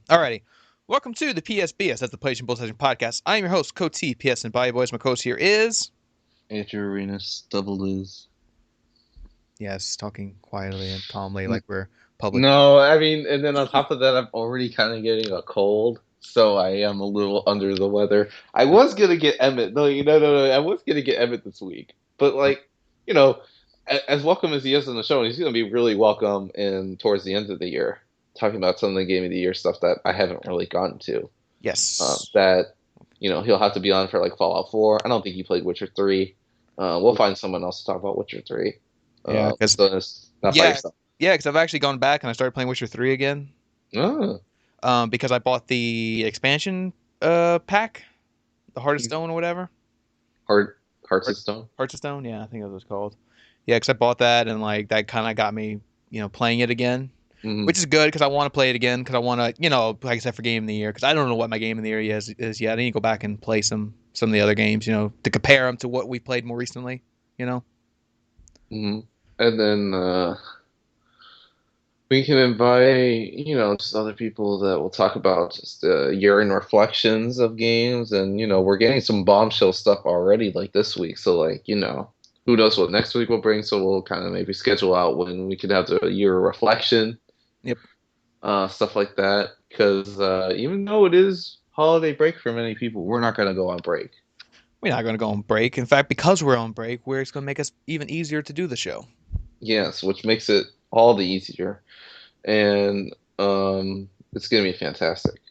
Alrighty. Welcome to the PSBS, that's the PlayStation Podcast. I'm your host, Coach T, PS and Body Boys. My co-host here is... Andrew Arenas, double lose. Yes, talking quietly and calmly like we're public. No, I mean, and then on top of that, I'm already kind of getting a cold, so I am a little under the weather. I was gonna get Emmett. No. I was gonna get Emmett this week, but you know, as welcome as he is on the show, and he's gonna be really welcome in towards the end of the year, talking about some of the Game of the Year stuff that I haven't really gotten to. Yes. That he'll have to be on for like Fallout 4. I don't think he played Witcher 3. We'll find someone else to talk about Witcher 3. Yeah, because... So it's not by Yeah, yourself. yeah, because I've actually gone back and I started playing Witcher 3 again. Oh. Because I bought the expansion pack, the Heart of Stone or whatever. Hearts of Heart, Stone. Hearts of Stone, yeah, I think that's what it's called. Yeah, because I bought that and like that kind of got me, playing it again. Hmm. Which is good because I want to play it again because I want to, like I said, for Game of the Year because I don't know what my Game of the Year is yet. I need to go back and play some of the other games, to compare them to what we played more recently, you know. Hmm. And then we can invite, just other people that will talk about just year in reflections of games. And, we're getting some bombshell stuff already, like this week. So, who knows what next week will bring. So we'll kind of maybe schedule out when we could have the year reflection, Yep. stuff like that. Because even though it is holiday break for many people, we're not going to go on break. We're not going to go on break. In fact, because we're on break, it's going to make us even easier to do the show. Yes, which makes it all the easier. And it's gonna be fantastic,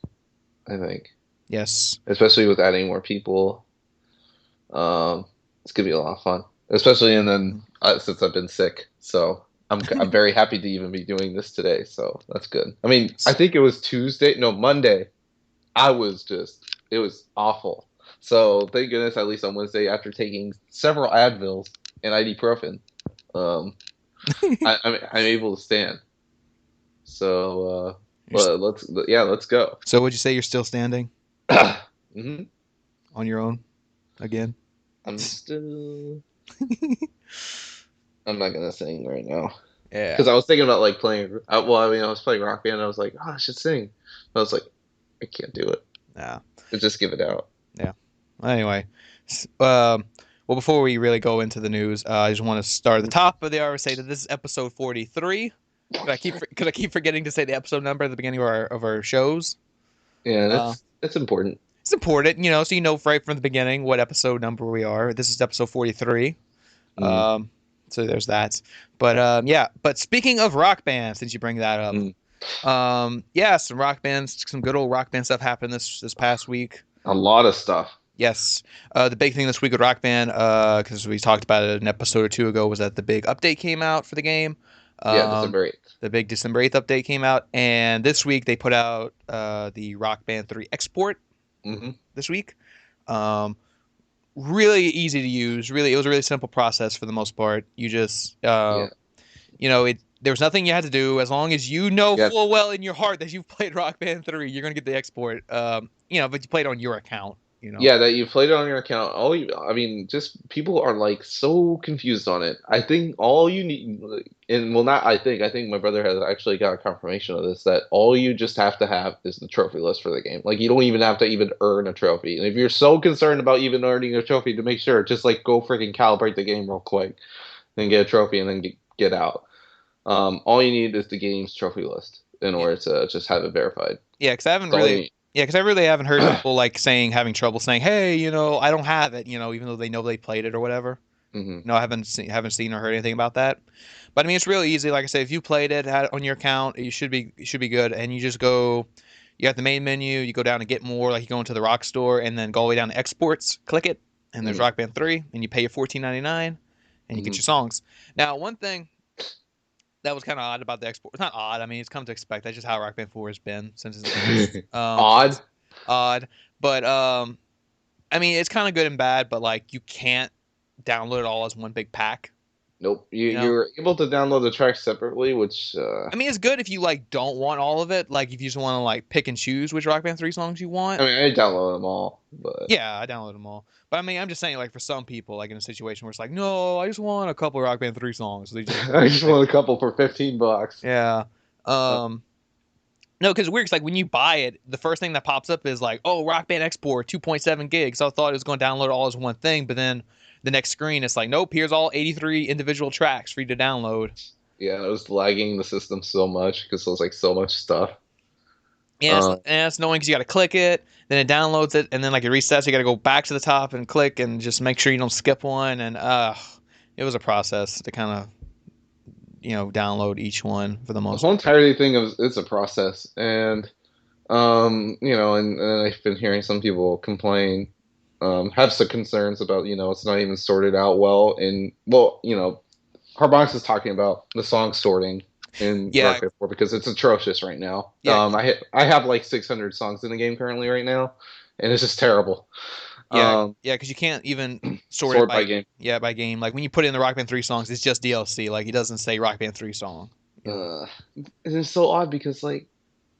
I think, Yes. especially with adding more people. It's gonna be a lot of fun, especially and then since I've been sick, so I'm very happy to even be doing this today. So that's good. I mean, I think it was Tuesday, no Monday. It was awful. So thank goodness, at least on Wednesday, after taking several Advils and ibuprofen, um, I'm able to stand. So, well, let's go. So would you say you're still standing Hmm. on your own again? I'm still. I'm not gonna sing right now Yeah. because I was thinking about like playing. Well, I mean, I was playing Rock Band. And I was like, oh, I should sing. But I was like, I can't do it. Yeah. Just give it out. Yeah. Anyway, well, before we really go into the news, I just want to start at the top of the hour. Say that this is episode 43. Could I keep forgetting to say the episode number at the beginning of our shows? Yeah, Uh, that's important. it's important, so you know right from the beginning what episode number we are. This is episode 43. Mm, So there's that. But yeah. But speaking of rock bands, since you bring that up, mm. yeah, some rock bands, some good old rock band stuff happened this past week. A lot of stuff. Yes. The big thing this week with Rock Band, because we talked about it an episode or two ago, was that the big update came out for the game. Yeah, Um, December 8th. the big December 8th update came out, and this week they put out the Rock Band 3 export Hmm. this week. Um, really easy to use. It was a really simple process for the most part. You just, Yeah, there was nothing you had to do as long as you know yeah. full well in your heart that you've played Rock Band 3, you're gonna get the export. But you played on your account. Yeah, that you played it on your account. I mean, just people are like so confused on it. I think all you need, and well, not I think my brother has actually got a confirmation of this, that all you just have to have is the trophy list for the game. Like, you don't even have to even earn a trophy. And if you're so concerned about even earning a trophy, to make sure, just like go freaking calibrate the game real quick, then get a trophy and then get out. All you need is the game's trophy list in Yeah. order to just have it verified. Yeah, because I haven't That's all you really, need. yeah, because I really haven't heard people like having trouble saying, "Hey, I don't have it," even though they know they played it or whatever. Hmm. I haven't seen or heard anything about that. But I mean, it's really easy. Like I said, if you played it, had it on your account, you should be good. And you just go, you have the main menu, you go down and get more. Like you go into the Rock Store and then go all the way down to exports, click it, and there's Hmm. Rock Band 3, and you pay your 14.99, and you get Hmm. your songs. Now, one thing that was kind of odd about the export. It's not odd. I mean, it's come to expect. That's just how Rock Band 4 has been since its release. So Odd. it's odd, but I mean, it's kind of good and bad. But like, you can't download it all as one big pack. Nope. You You know, you're able to download the tracks separately, which I mean, it's good if you like don't want all of it. Like, if you just want to like pick and choose which Rock Band 3 songs you want. I mean I download them all, but Yeah, I download them all. But I mean, I'm just saying, like, for some people, like in a situation where it's like, no, I just want a couple Rock Band 3 songs. So they just I just want a couple for $15. yeah. Uh, Um, No, because weird. It's like when you buy it, the first thing that pops up is like, "Oh, Rock Band export 2.7 gigs." So I thought it was going to download all as one thing, but then the next screen, it's like, "Nope, here's all 83 individual tracks for you to download." Yeah, it was lagging the system so much because it was like so much stuff. Yeah, Um, it's annoying because you got to click it, then it downloads it, and then like it resets. You got to go back to the top and click, and just make sure you don't skip one. And it was a process to kind of download each one for the the most whole part. entirety thing is a process, and and I've been hearing some people complain, have some concerns about it's not even sorted out well, and well, Harbox is talking about the song sorting in Yeah, Rock Band 4 because it's atrocious right now. yeah, I have like 600 songs in the game currently right now, and it's just terrible. yeah, Um, yeah, because you can't even sort it sort by by game. by game. Like when you put in the Rock Band 3 songs, it's just DLC. Like it doesn't say Rock Band 3 song. You know. Uh, and it's so odd because like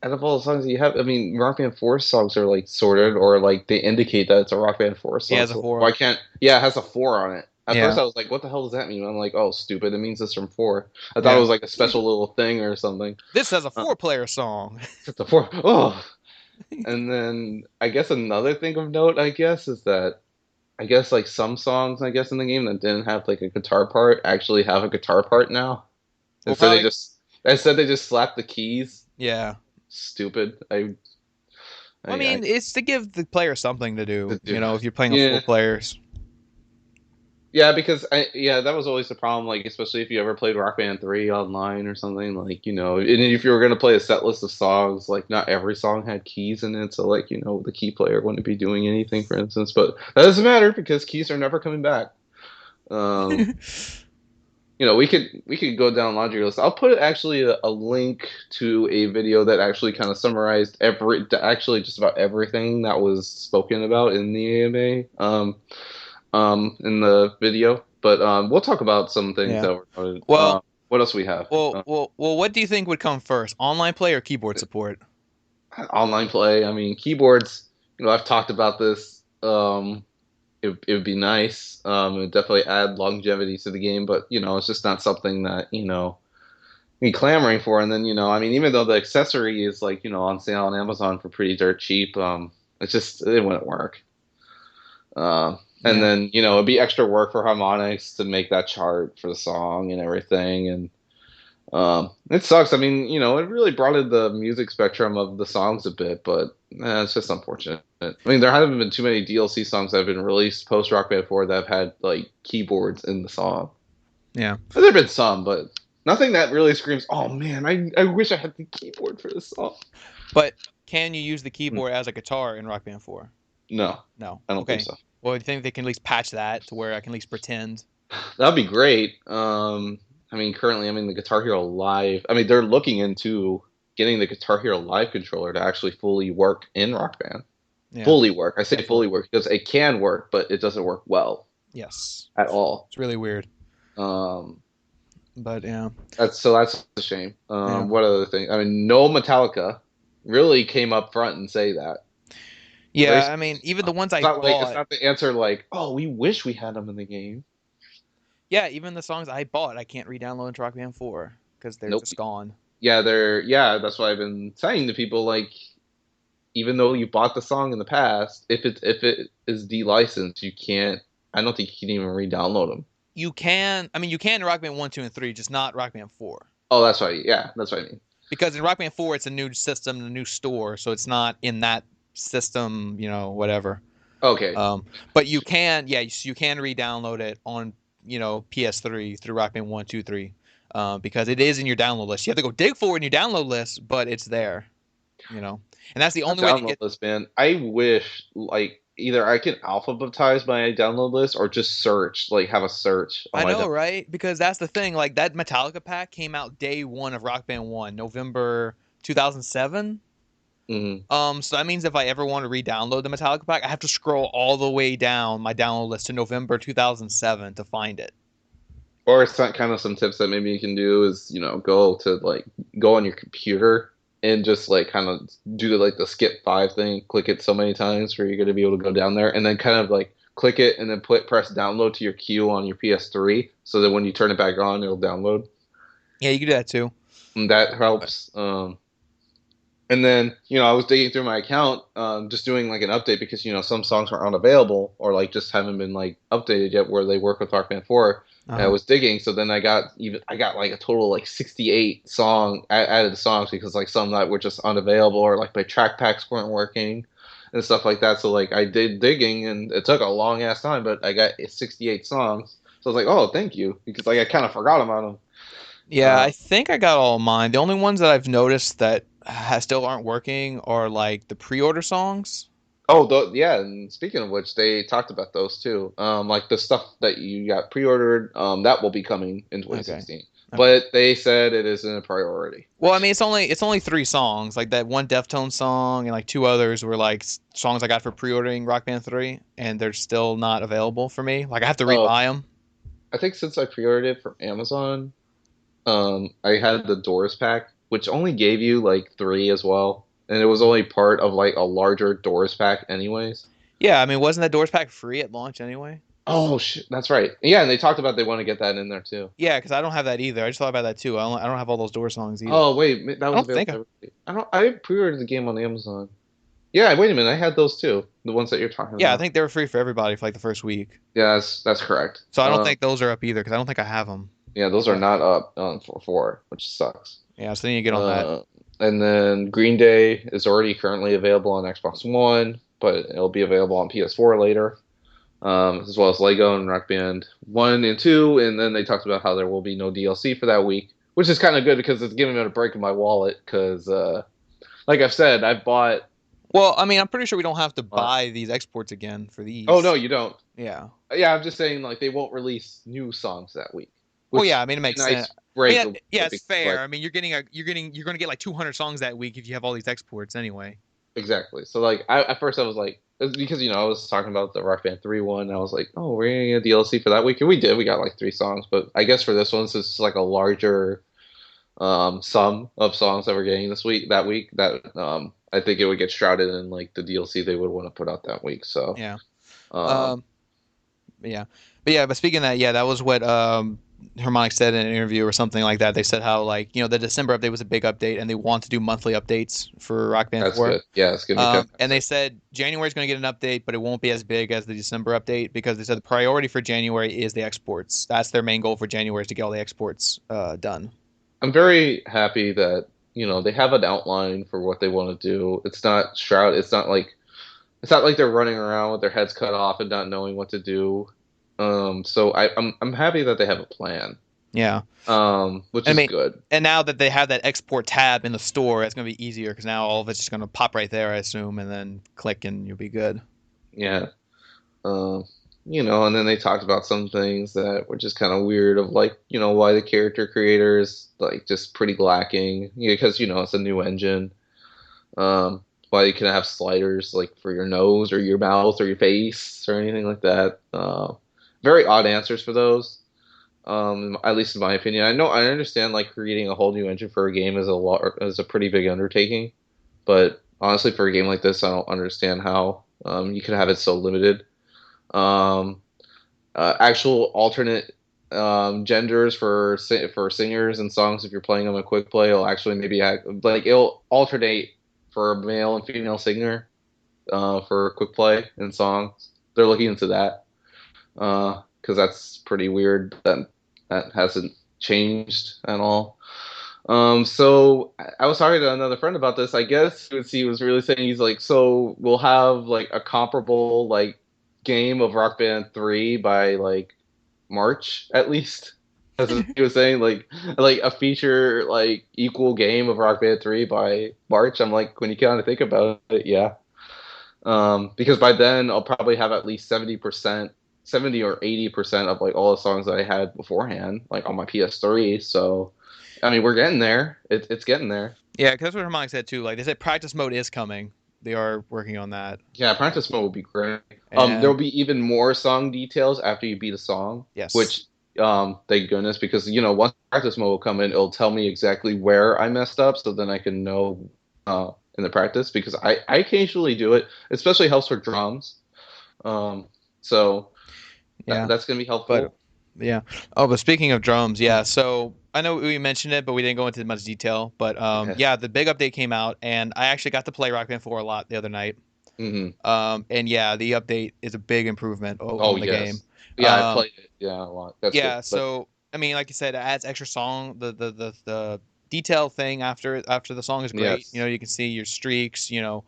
out of all the songs that you have, I mean, Rock Band 4 songs are like sorted or like they indicate that it's a Rock Band 4 It song. has a So four. why can't? Yeah, it has a 4 on it. At first, Yeah, I was like, "What the hell does that mean?" I'm like, "Oh, stupid! It means it's from 4." I thought it yeah. was like a special little thing or something. This has a Uh, 4-player song. it's the 4. Oh, and then I guess another thing of note, I guess, is that I guess like some songs, I guess in the game that didn't have like a guitar part actually have a guitar part now. Well, Instead, probably. they just slap the keys. Yeah. Stupid. Well, I I mean, it's to give the player something to do. to do. If you're playing with four Yeah. players. Yeah, because that was always the problem, like especially if you ever played Rock Band 3 online or something, like, and if you were gonna play a set list of songs, like not every song had keys in it, so like, the key player wouldn't be doing anything, for instance, but that doesn't matter because keys are never coming back. Um, we could go down laundry list. I'll put actually a link to a video that actually kind of summarized actually just about everything that was spoken about in the AMA. In the video. But we'll talk about some things Yeah. that were noted. Well, What else we have? what do you think would come first? Online play or keyboard support? Online play. I mean, keyboards. I've talked about this. It would be nice. It would definitely add longevity to the game, but it's just not something that be clamoring for. And then I mean, even though the accessory is like on sale on Amazon for pretty dirt cheap, it wouldn't work. And Yeah. then it'd be extra work for harmonics to make that chart for the song and everything, and it sucks. I mean, it really broadened the music spectrum of the songs a bit, but it's just unfortunate. I mean, there haven't been too many DLC songs that have been released post Rock Band 4 that have had like keyboards in the song. Yeah. There have been some, but nothing that really screams, "Oh man, I wish I had the keyboard for this song." But can you use the Hmm. keyboard as a guitar in Rock Band 4? No, No. I don't think Okay. so. Well, do you think they can at least patch that to where I can at least pretend? That'd be great. I mean, currently, I mean, the Guitar Hero Live. I mean, they're looking into getting the Guitar Hero Live controller to actually fully work in Rock Band. Yeah. Fully work. I say Yeah, fully fully. work because it can work, but it doesn't work well Yes. at all. It's really weird. Um, But yeah. that's a shame. Yeah. What other thing? I mean, no Metallica really came up front and say that. Very Yeah, I mean, surprised. even the ones It's I not like it's bought, not the answer like, oh, we wish we had them in the game. yeah, even the songs I bought, I can't re-download into Rock Band 4 because they're Nope. just gone. Yeah, that's what I've been saying to people like even though you bought the song in the past, if it is delicensed, you can't. I don't think you can even re-download them. You can, I mean, you can in Rock Band 1, 2, and 3, just not Rock Band 4. Oh, that's right. Yeah, that's what I mean. Because in Rock Band 4, it's a new system, a new store, so it's not in that system, whatever. Okay. But you can, yeah, you can re-download it on, PS3 through Rock Band 1, 2, 3, because it is in your download list. You have to go dig for it in your download list, but it's there, and that's the That only way to download get. list, man. I wish like either I can alphabetize my download list or just search, like have a search on I my know, download. right? Because that's the thing. Like that Metallica pack came out day one of Rock Band 1, November 2007. Mm-hmm. So that means if I ever want to re-download the Metallica pack, I have to scroll all the way down my download list to November 2007 to find it. Or it's not kind of some tips that maybe you can do is go on your computer and just like kind of do like the skip five thing, click it so many times where you're going to be able to go down there, and then kind of like click it and then press download to your queue on your PS3 so that when you turn it back on, it'll download. Yeah, you can do that too. And that But helps. And then, I was digging through my account, just doing like an update because, some songs are unavailable or like just haven't been like updated yet where they work with Rock Band 4. And I Uh-huh. was digging, so then I got like a total like 68 added songs because like some that were just unavailable or like my track packs weren't working and stuff like that. So like I did digging and it took a long ass time, but I got 68 songs. So I was like, oh, thank you, because like I kind of forgot about them. Yeah, I think I got all of mine. The only ones that I've noticed that still aren't working are like the pre-order songs. Yeah, and speaking of which, they talked about those too. Like the stuff that you got pre-ordered, that will be coming in Okay. 2016. Okay. But they said it isn't a priority. Well, I mean, it's only three songs. Like that one Deftones song and like two others were like songs I got for pre-ordering Rock Band 3, and they're still not available for me. Like I have to Oh, rebuy them. I think since I pre-ordered it from Amazon, I had the Doors pack, which only gave you like three as well, and it was only part of like a larger Doors pack, anyways. Yeah, I mean, wasn't that Doors Pack free at launch anyway? Oh shit, that's right. Yeah, and they talked about they want to get that in there too. Yeah, because I don't have that either. I just thought about that too. I don't have all those Doors songs either. Oh wait, that I was don't available. think I. I pre-ordered the game on Amazon. Yeah, wait a minute. I had those too. The ones that you're talking Yeah, I about. think they were free for everybody for like the first week. Yeah, that's correct. So I don't think those are up either because I don't think I have them. Yeah, those are But not up for four, which sucks. yeah, so then you get on that. Uh, and then Green Day is already currently available on Xbox One, but it'll be available on PS4 later, as well as Lego and Rock Band 1 and 2. And then they talked about how there will be no DLC for that week, which is kind of good because it's giving me a break in my wallet. Because, like I've said, I've bought. Well, I mean, I'm pretty sure we don't have to Uh, buy these exports again for oh no, these. you don't. Yeah. Yeah, I'm just saying like they won't release new songs that week, Well, yeah. which I mean, it would be makes a sense. nice I mean, break a yeah, bit it's because like fair. I mean, you're going to get like 200 songs that week if you have all these exports anyway. exactly. So like at first I was like because I was talking about the Rock Band 3 one. I was like, oh, we're gonna get a DLC for that week, and we did. We got like three songs, but I guess for this one, since it's like a larger sum of songs that we're getting that week, that I think it would get shrouded in like the DLC they would want to put out that week. So Yeah. um, Um. Yeah. But speaking of that, yeah, that was what Harmonic said in an interview or something like that. They said how like the December update was a big update and they want to do monthly updates for Rock Band that's 4. good. Yeah, it's gonna be And they fantastic. said January is going to get an update, but it won't be as big as the December update because they said the priority for January is the exports. That's their main goal for January is to get all the exports done. I'm very happy that they have an outline for what they want to do. It's not shroud. It's not like they're running around with their heads cut off and not knowing what to do. So I'm happy that they have a plan. Yeah. Which I is mean, good. and now that they have that export tab in the store, it's going to be easier because now all of it's just going to pop right there, I assume, and then click and you'll be good. Yeah. Um, and then they talked about some things that were just kind of weird of like, why the character creator is like just pretty lacking. Because it's a new engine. Why you can have sliders like for your nose or your mouth or your face or anything like that. Very odd answers for those. At least in my opinion. I understand like creating a whole new engine for a game is a pretty big undertaking, but honestly, for a game like this, I don't understand how you can have it so limited. Um, Actual alternate genders for singers and songs if you're playing them in quick play will actually maybe act, like it'll alternate for a male and female singer for quick play and songs. They're looking into that because that's pretty weird that hasn't changed at all. So I was talking to another friend about this. I guess he was really saying he's like, so we'll have like a comparable like game of Rock Band 3 by like March at least. As he was saying, like a feature like equal game of Rock Band 3 by March. I'm like, when you kind of think about it, yeah. Because by then I'll probably have at least 70%, 70 or 80% of like all the songs that I had beforehand, like on my PS3. So, I mean, we're getting there. It's getting there. Yeah, because that's what Hermione said too. Like they said, practice mode is coming. They are working on that. Yeah, practice mode will be great. There And will be even more song details after you beat a song, yes, which thank goodness, because once practice mode will come in, it'll tell me exactly where I messed up, so then I can know in the practice because I occasionally do it, especially helps for drums. Um, so yeah, that's gonna be but helpful. yeah. Oh, but speaking of drums, yeah. So I know we mentioned it, but we didn't go into much detail. But Yeah. yeah, the big update came out, and I actually got to play Rock Band 4 a lot the other night. Hmm. And yeah, the update is a big improvement Oh on the game. yes. Yeah, I Um, played it. Yeah, a lot. That's good. yeah, But so I mean, like you said, it adds extra song. The detail thing after the song is great. You know, yes. you can see your streaks. You know,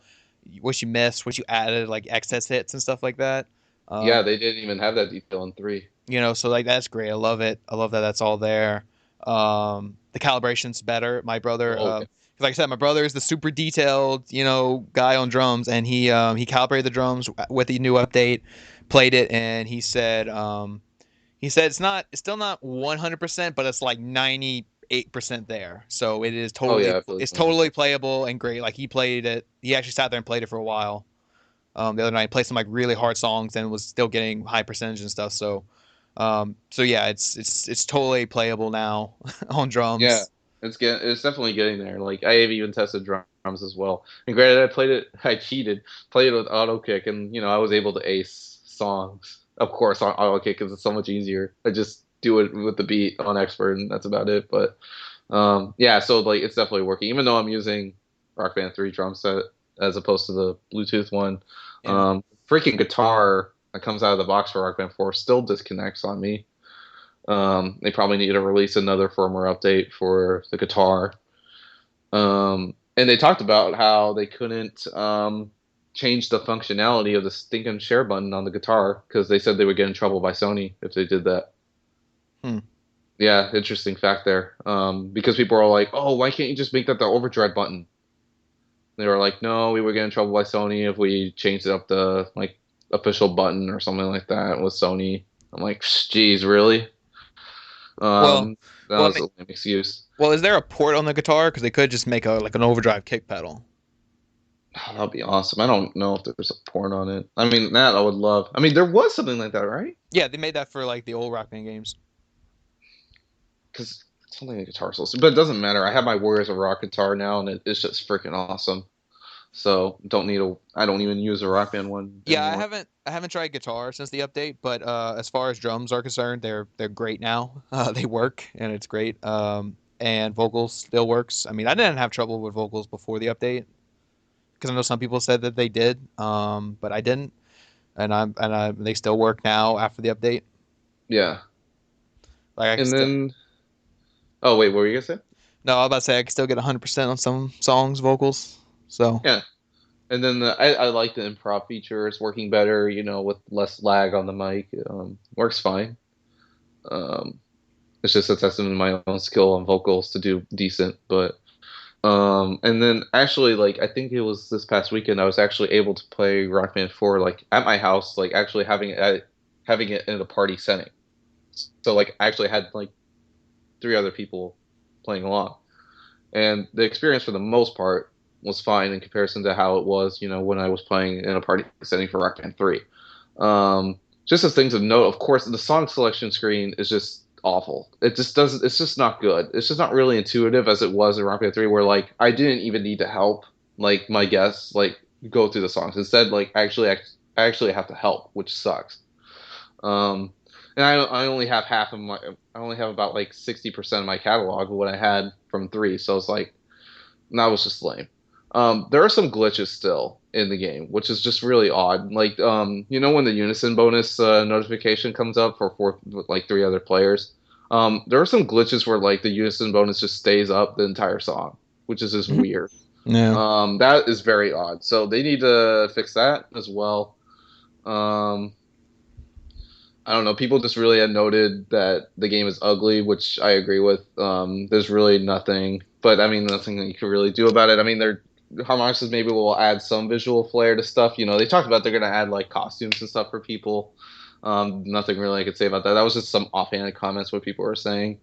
what you missed, what you added, like excess hits and stuff like that. Yeah, Um, they didn't even have that detail in three. you know, so like that's great. I love it. I love that that's all there. The calibration's better. My brother, Oh yeah. 'cause like I said, my brother is the super detailed, guy on drums, and he calibrated the drums with the new update, played it, and he said it's still not 100%, but it's like 98% there. So it is Oh totally yeah, I believe it's him. totally playable and great. Like he played it. He actually sat there and played it for a while. The other night, played some like really hard songs and was still getting high percentage and stuff. So yeah, it's totally playable now on Yeah, drums. it's definitely getting there. Like I have even tested drums as well. And granted, I played it, I cheated, played it with auto kick, and I was able to ace songs. Of course, on auto kick because it's so much easier. I just do it with the beat on expert, and that's about it. But yeah, so like it's definitely working. Even though I'm using Rock Band 3 drum set as opposed to the Bluetooth one, Yeah. freaking guitar that comes out of the box for Rock Band 4 still disconnects on me. They probably need to release another firmware update for the guitar. And they talked about how they couldn't change the functionality of the stinking share button on the guitar because they said they would get in trouble by Sony if they did that. Hmm. Yeah, interesting fact there. Because people are like, "Oh, why can't you just make that the overdrive button?" They were like, "No, we would get in trouble by Sony if we changed it up the like official button or something like that with Sony." I'm like, "Geez, really?" Well, That well, I was mean, a lame excuse. well, is there a port on the guitar? Because they could just make a like an overdrive kick pedal. Oh, that'd be awesome. I don't know if there's a porn on it. I mean, that I would love. I mean, there was something like that, right? Yeah, they made that for like the old Rock Band games. Because something like Guitar Souls, but it doesn't matter. I have my Warriors of Rock guitar now, and it's just freaking awesome. So don't need a. I don't even use a Rock Band one Yeah, I anymore. haven't I haven't tried guitar since the update, but as far as drums are concerned, they're great now. They work and it's great. And vocals still works. I mean, I didn't have trouble with vocals before the update because I know some people said that they did, but I didn't, and they still work now after the update. Yeah, Like I can and still then oh wait, what were you gonna say? no, I was about to say I can still get 100% on some songs vocals. So Yeah, and then I like the improv feature. It's working better, with less lag on the mic. Works fine. Um, it's just a testament to my own skill on vocals to do decent, but. And then actually, like I think it was this past weekend, I was actually able to play Rock Band 4 like at my house, like actually having it in a party setting. So like I actually had like three other people playing along, and the experience for the most part was fine in comparison to how it was, when I was playing in a party setting for Rock Band 3. Just as things of note, of course, the song selection screen is just awful. It just doesn't. It's just not good. It's just not really intuitive as it was in Rock Band 3, where like I didn't even need to help like my guests like go through the songs. Instead, like I actually have to help, which sucks. Um, and I only have half of my. I only have about like 60% of my catalog of what I had from 3. So it's like that was just lame. There are some glitches still in the game, which is just really odd. Like, when the unison bonus notification comes up for four, with like three other players, there are some glitches where like the unison bonus just stays up the entire song, which is just mhm. weird. Yeah, That is very odd. So they need to fix that as well. Um, I don't know. People just really had noted that the game is ugly, which I agree with. There's really nothing, but I mean, nothing that you can really do about it. I mean, Harmonixes maybe will add some visual flair to stuff. They talked about they're gonna add like costumes and stuff for people. Nothing really I could say about that. That was just some offhanded comments what people were saying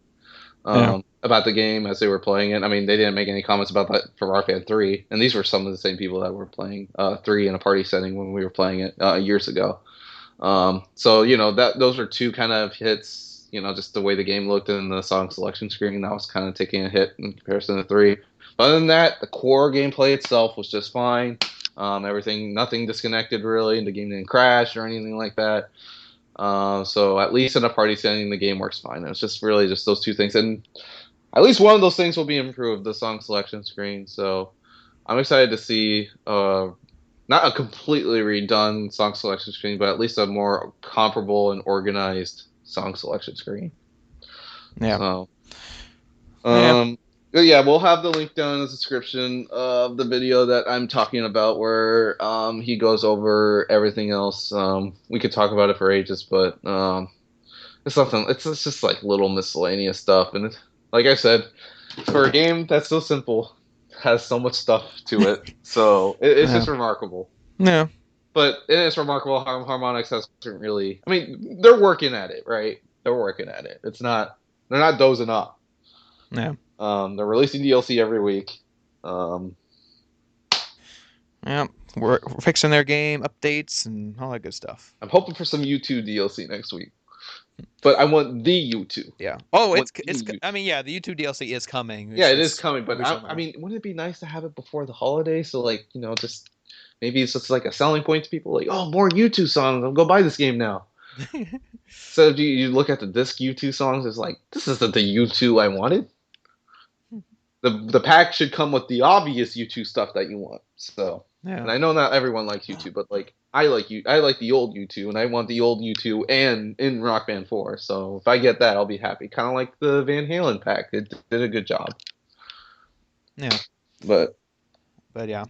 yeah, about the game as they were playing it. I mean, they didn't make any comments about that for Rock Band 3, and these were some of the same people that were playing 3 in a party setting when we were playing it years ago. So that those are two kind of hits. Just the way the game looked in the song selection screen, that was kind of taking a hit in comparison to 3. But other than that, the core gameplay itself was just fine. Nothing disconnected really, and the game didn't crash or anything like that. So at least in a party setting, the game works fine. It was just really just those two things, and at least one of those things will be improved, the song selection screen. So I'm excited to see not a completely redone song selection screen, but at least a more comparable and organized song selection screen. Yeah. So, Yeah. yeah, we'll have the link down in the description of the video that I'm talking about, where he goes over everything else. We could talk about it for ages, but it's nothing. It's just like little miscellaneous stuff, and like I said, for a game that's so simple, has so much stuff to it. So it's Yeah. just remarkable. Yeah. But it is remarkable how Harmonix hasn't really. I mean, they're working at it, right? They're working at it. It's not. They're not dozing off. Yeah. They're releasing DLC every week. Um, Yeah. We're fixing their game updates and all that good stuff. I'm hoping for some U2 DLC next week, but I want the U2. Yeah. Oh, I want the it's. U2. I mean, yeah, the YouTube DLC is coming. Yeah, It's it is just coming, but we just don't I know. mean, wouldn't it be nice to have it before the holidays? So, like, just maybe it's just like a selling point to people, like, oh, more U2 songs. I'll go buy this game now. So if you look at the disc U2 songs, it's like, this isn't the U2 I wanted. The pack should come with the obvious U2 stuff that you want. So, Yeah. and I know not everyone likes U2, but like I like the old U2, and I want the old U2 and in Rock Band 4. So if I get that, I'll be happy. Kind of like the Van Halen pack. It did a good job. Yeah. But But yeah.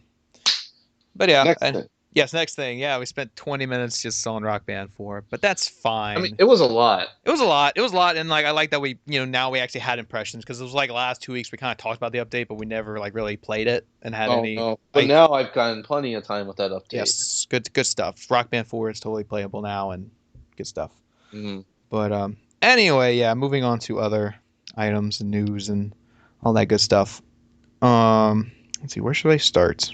But yeah. next And thing, yes, next thing. Yeah, we spent 20 minutes just on Rock Band 4, but that's I mean, fine. it was a lot. It was a lot. It was a lot, and like I like that we, now we actually had impressions because it was like last 2 weeks we kind of talked about the update, but we never like really played it and had Oh any no! But like. now I've gotten plenty of time with that update. Yes, good stuff. Rock Band 4 is totally playable now and good stuff. Mm-hmm. But anyway, yeah, moving on to other items and news and all that good stuff. Let's see, where should I start?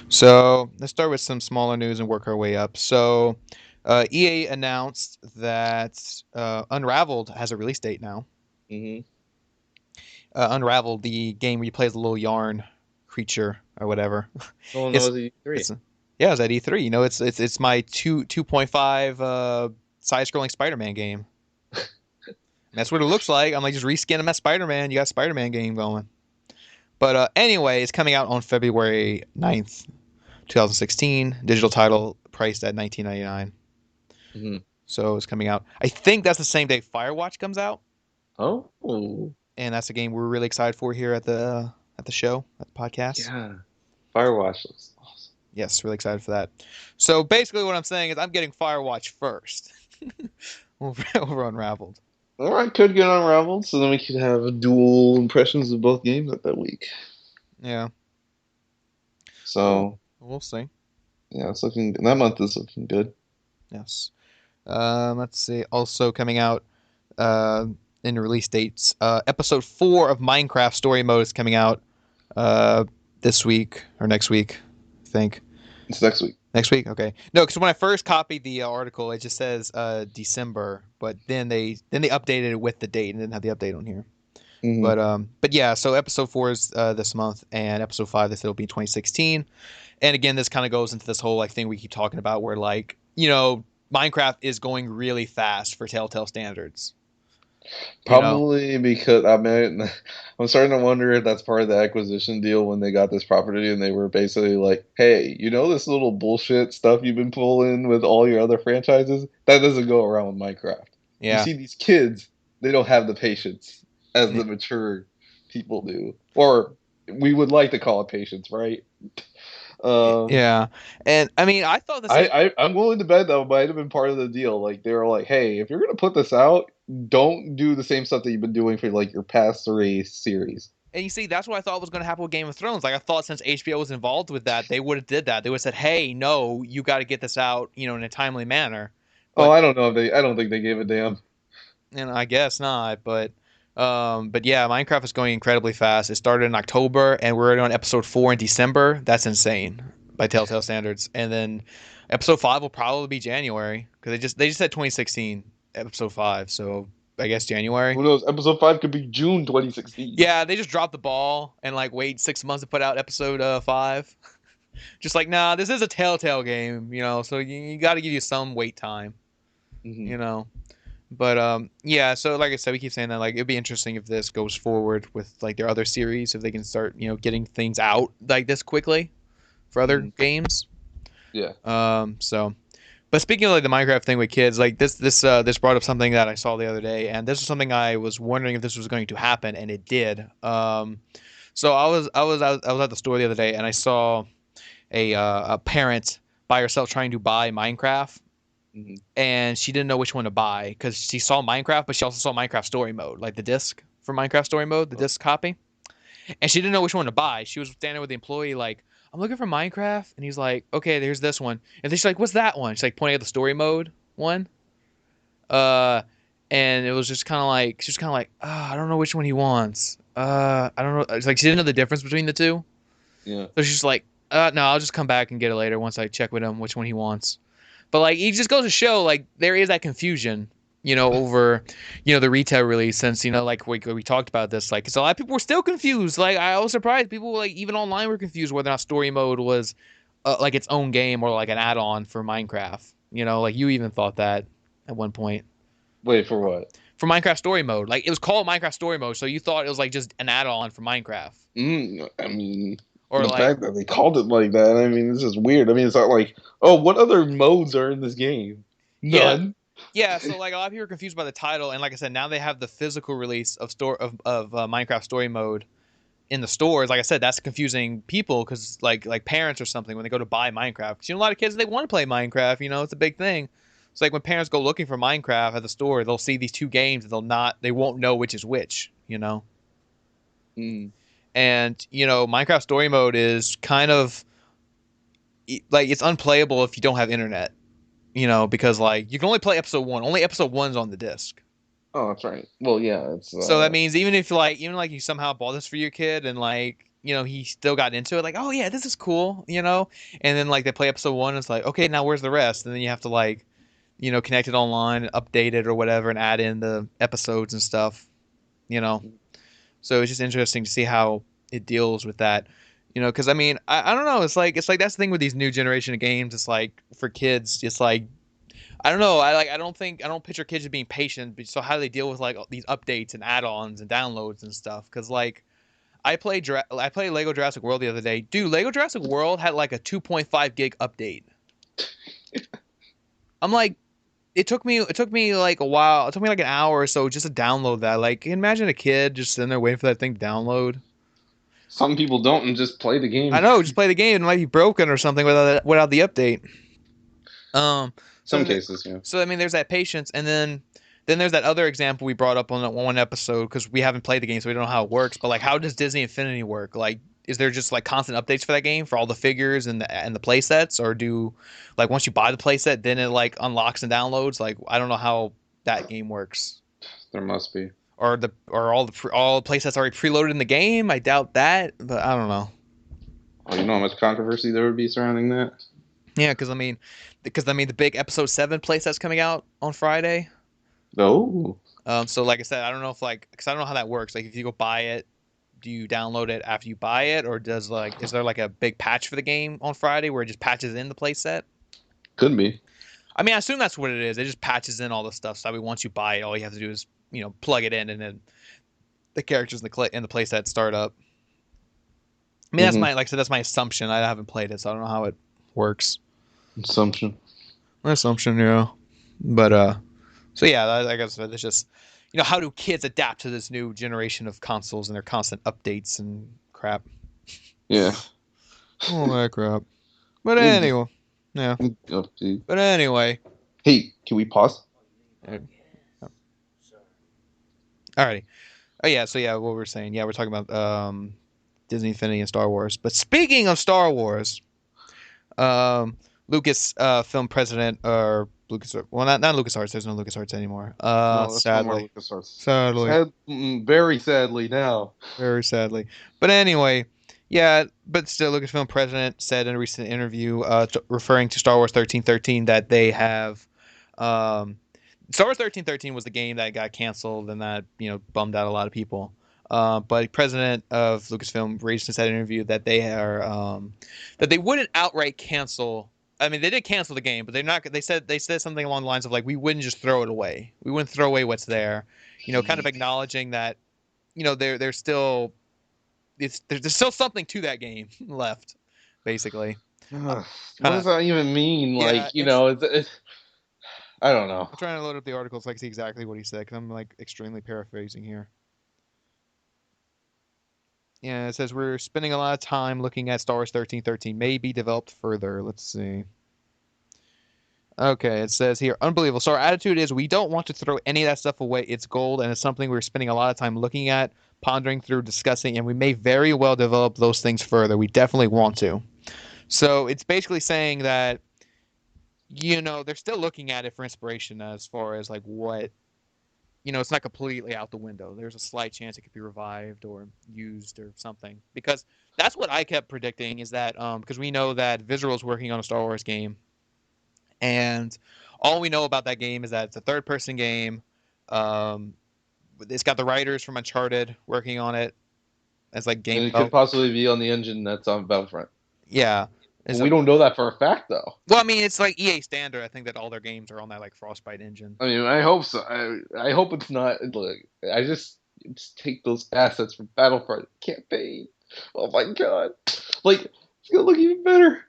So let's start with some smaller news and work our way up. So, EA announced that Unraveled has a release date now. Mm-hmm. Unraveled, the game where you play as a little yarn creature or whatever. Oh no, It's it's E3. it's yeah, it's at E3. It's my 2.5 side scrolling Spider-Man game. And that's what it looks like. I'm like just reskinning my Spider-Man. You got a Spider-Man game going. But anyway, it's coming out on February 9th, 2016. Digital title priced at $19.99. Mm-hmm. So it's coming out. I think that's the same day Firewatch comes out, Oh, and that's a game we're really excited for here at the show, at the podcast. yeah. Firewatch looks awesome. Yes, really excited for that. So basically, what I'm saying is I'm getting Firewatch first over Unraveled. Or I could get Unraveled, so then we could have dual impressions of both games at that week. Yeah, we'll see. Yeah, it's looking. That month is looking good. Yes. Let's see. Also coming out uh, in release dates. Episode 4 of Minecraft Story Mode is coming out uh, this week or next week, I think. It's next week. Next week, okay. No, because when I first copied the article, it just says December, but then they updated it with the date and didn't have the update on here. Mm-hmm. But yeah, so episode 4 is this month, and episode 5 they said will be 2016. And again, this kind of goes into this whole like thing we keep talking about, where like Minecraft is going really fast for Telltale standards. Probably because I mean, I'm starting to wonder if that's part of the acquisition deal when they got this property and they were basically like, "Hey, this little bullshit stuff you've been pulling with all your other franchises? That doesn't go around with Minecraft. You Yeah. see, these kids, they don't have the patience as Yeah. the mature people do, or we would like to call it patience, right?" Um, Yeah. And I mean, I thought the same. I'm willing to bet that might have been part of the deal. Like they were like, "Hey, if you're gonna put this out, don't do the same stuff that you've been doing for like your past 3 series." And you see, that's what I thought was going to happen with Game of Thrones. Like I thought, since HBO was involved with that, they would have did that. They would have said, "Hey, no, you got to get this out, in a timely manner." Oh, But I don't know if they. I don't think they gave a damn. and I guess not. But yeah, Minecraft is going incredibly fast. It started in October, and we're already on episode 4 in December. That's insane by Telltale standards. And then episode 5 will probably be January because they just said 2016 episode 5. So I guess January. Who knows? Episode 5 could be June 2016. Yeah, they just dropped the ball and like wait 6 months to put out episode 5. Just like, nah, this is a Telltale game, so you got to give you some wait time, Hmm. you know. But yeah, so like I said, we keep saying that like it'd be interesting if this goes forward with like their other series, if they can start, getting things out like this quickly for other Hmm. games. Yeah. So but speaking of like the Minecraft thing with kids, like this brought up something that I saw the other day, and this was something I was wondering if this was going to happen, and it did. So I was at the store the other day, and I saw a parent by herself trying to buy Minecraft, Hmm. and she didn't know which one to buy because she saw Minecraft, but she also saw Minecraft Story Mode, like the disc for Minecraft Story Mode, the disc copy, and she didn't know which one to buy. She was standing with the employee like, "I'm looking for Minecraft," and he's like, "Okay, there's this one," and then she's like, "What's that one?" She's like pointing at the Story Mode one, uh, and it was just kind of like she's kind of like, I don't know which one he wants. I don't know. It's like she didn't know the difference between the two, Yeah. so she's like, no, I'll just come back and get it later once I check with him which one he wants. But like, it just goes to show like there is that confusion, over, the retail release since like we talked about this, like, because a lot of people were still confused. Like I was surprised people like even online were confused whether or not story mode was like its own game or like an add-on for Minecraft. Like you even thought that at one point Wait for what? for Minecraft story mode. Like it was called Minecraft story mode, so you thought it was like just an add-on for Minecraft I mean, or the like fact that they called it like that, I mean, this is weird. I mean, it's not like, oh, what other modes are in this game? yeah. None. Yeah, so like a lot of people are confused by the title, and like I said, now they have the physical release of store of Minecraft Story Mode in the stores. Like I said, that's confusing people because like parents or something when they go to buy Minecraft. 'Cause, a lot of kids they want to play Minecraft. It's a big thing. It's like when parents go looking for Minecraft at the store, they'll see these two games and they won't know which is which. Mm. And Minecraft Story Mode is kind of like it's unplayable if you don't have internet. Because like you can only play episode one. Only episode one's on the disc. Oh, that's right. Well, yeah, it's So that means even like you somehow bought this for your kid and like he still got into it like, oh yeah, this is cool, and then like they play episode one, it's like, okay, now where's the rest? And then you have to like connect it online, update it or whatever, and add in the episodes and stuff. you know so it's just interesting to see how it deals with that. Because I mean, I don't know, it's like that's the thing with these new generation of games. It's like for kids, it's like I don't know. I don't picture kids as being patient. But so how do they deal with like these updates and add-ons and downloads and stuff? Because like I played Lego Jurassic World the other day. Dude, Lego Jurassic World had like a 2.5 gig update. I'm like, it took me like a while. It took me like an hour or so just to download that. Like, can you imagine a kid just sitting there waiting for that thing to download? some people don't and just play the I game. know, just play the game. It might be broken or something without the update. Um, so Some then, cases, yeah. so I mean, there's that patience, and then there's that other example we brought up on that one episode because we haven't played the game, so we don't know how it works. But like, how does Disney Infinity work? Like, is there just like constant updates for that game for all the figures and the play sets, or do like once you buy the play set, then it like unlocks and downloads? Like, I don't know how that game works. There must be. Or all the play sets already preloaded in the game? I doubt that, but I don't know. Oh, you know how much controversy there would be surrounding that? Yeah, because I mean, the big episode 7 playset's coming out on Friday. Oh, So like I said, I don't know if like because I don't know how that works. Like if you go buy it, do you download it after you buy it, or is there like a big patch for the game on Friday where it just patches in the playset? could be. I mean, I assume that's what it is. It just patches in all the stuff. So that way, once you buy it, all you have to do is plug it in, and then the characters in the playset start up. I mean, Mm-hmm. like I said, that's my assumption. I haven't played it, so I don't know how it works. Assumption. My assumption, yeah. But so yeah, like I said, it's just how do kids adapt to this new generation of consoles and their constant updates and crap. Yeah. All that crap. But Mm, anyway, yeah. up to- But anyway, Hey, can we pause? uh, alrighty. Oh yeah, so yeah, what we were saying, yeah, we're talking about Disney Infinity and Star Wars. But speaking of Star Wars, Lucas film president or Lucas, well, not LucasArts. There's no LucasArts anymore. No, that's no more Sadly, LucasArts. sadly. Very sadly now. Very sadly. But anyway, yeah, but still, Lucasfilm president said in a recent interview, referring to Star Wars 1313, that they have. Um, Star Wars 1313 was the game that got canceled and that bummed out a lot of people. But president of Lucasfilm raised in that interview that they wouldn't outright cancel. I mean, they did cancel the game, but they're not. They said something along the lines of like, we wouldn't just throw it away. We wouldn't throw away what's there. Kind of acknowledging that there's still there's still something to that game left, basically. Uh, Ugh, what kind of does that even mean? yeah. Like, I don't know. I'm trying to load up the article so I can see exactly what he said because I'm like extremely paraphrasing here. Yeah, it says we're spending a lot of time looking at Star Wars 1313. May be developed further. Let's see. Okay, it says here, unbelievable. So our attitude is we don't want to throw any of that stuff away. It's gold, and it's something we're spending a lot of time looking at, pondering through, discussing, and we may very well develop those things further. We definitely want to. So it's basically saying that, they're still looking at it for inspiration as far as like what, it's not completely out the window. There's a slight chance it could be revived or used or something. Because that's what I kept predicting is that, because we know that Visceral is working on a Star Wars game, and all we know about that game is that it's a third person game. Um, it's got the writers from Uncharted working on it as like game And it could development. possibly be on the engine that's on Battlefront. Yeah. But It's we a, don't know that for a fact, though. well, I mean, it's like EA standard. I think that all their games are on that like Frostbite engine. I mean, I hope so. I hope it's not. Look, I just take those assets from Battlefront campaign. Oh my god! Like it's gonna look even better.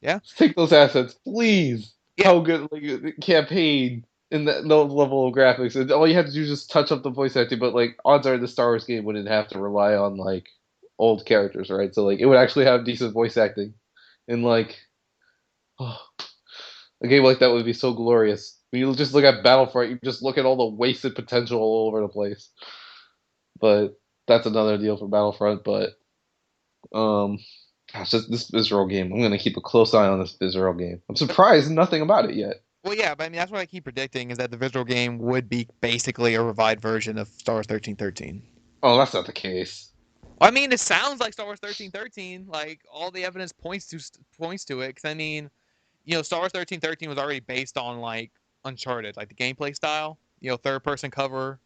Yeah. Just take those assets, please. Yeah. How good like the campaign in that no level of graphics. And all you have to do is just touch up the voice acting. But like, odds are the Star Wars game wouldn't have to rely on like old characters, right? So like, it would actually have decent voice acting, and like, oh, a game like that would be so glorious. When you just look at Battlefront, you just look at all the wasted potential all over the place. But that's another deal for Battlefront. But um, gosh, this Visceral game, I'm gonna keep a close eye on this Visceral game. I'm But surprised nothing about it yet. well, yeah, but I mean that's what I keep predicting is that the visual game would be basically a revived version of Star Wars 1313. Oh, that's not the case. I mean, it sounds like Star Wars 1313. Like all the evidence points to it. Because I mean, Star Wars 1313 was already based on like Uncharted, like the gameplay style. Third person cover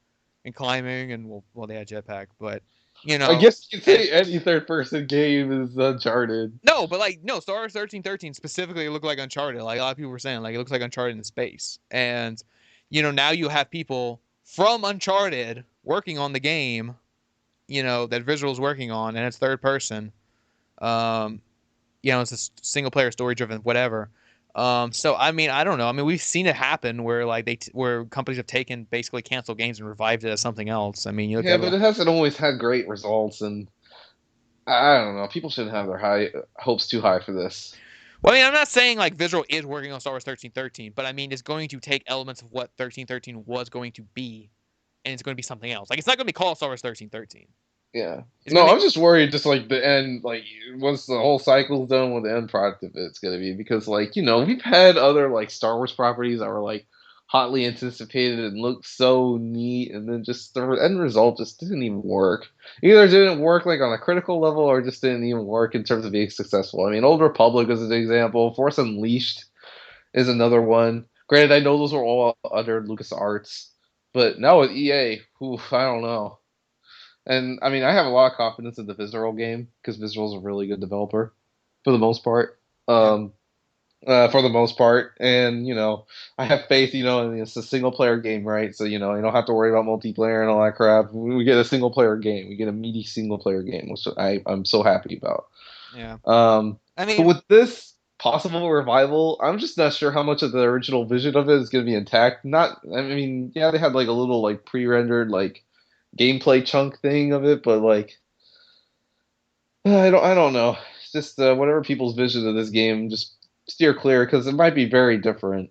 and climbing, and well, they had jetpack, but you I know, guess you could and say any third person game is Uncharted. no, but like no, Star Wars 1313 specifically looked like Uncharted. Like a lot of people were saying, like it looks like Uncharted in space, and now you have people from Uncharted working on the game. That Visual's working on, and it's third person. Um, it's a single player story driven, whatever. So I mean, I don't know. I mean, we've seen it happen where like where companies have taken basically canceled games and revived it as something else. I mean, you look Yeah, at but it hasn't always had great results, and I don't know. People shouldn't have their high hopes too high for this. well, I mean, I'm not saying like Visual is working on Star Wars 1313, but I mean, it's going to take elements of what 1313 was going to be, and it's going to be something else. Like it's not going to be called Star Wars 1313. Yeah. It's going No, to I'm be just worried just like the end, like once the whole cycle's done, what the end product of it's gonna be. Because like, we've had other like Star Wars properties that were like hotly anticipated and looked so neat, and then just the end result just didn't even work. Either it didn't work like on a critical level or just didn't even work in terms of being successful. I mean, Old Republic is an example, Force Unleashed is another one. Granted, I know those were all under LucasArts, but now with EA, oof, I don't know. And I mean, I have a lot of confidence in the Visceral game because Visceral's a really good developer for the most part. yeah. For the most part, and I have faith. And it's a single player game, right? So you don't have to worry about multiplayer and all that crap. We get a single player game. We get a meaty single player game, which I'm so happy about. Yeah. Um, I but mean, with this possible revival, I'm just not sure how much of the original vision of it is going to be intact. Not, I mean, yeah, they had like a little like pre-rendered like gameplay chunk thing of it, but like I don't know. It's just whatever people's vision of this game, just steer clear because it might be very different.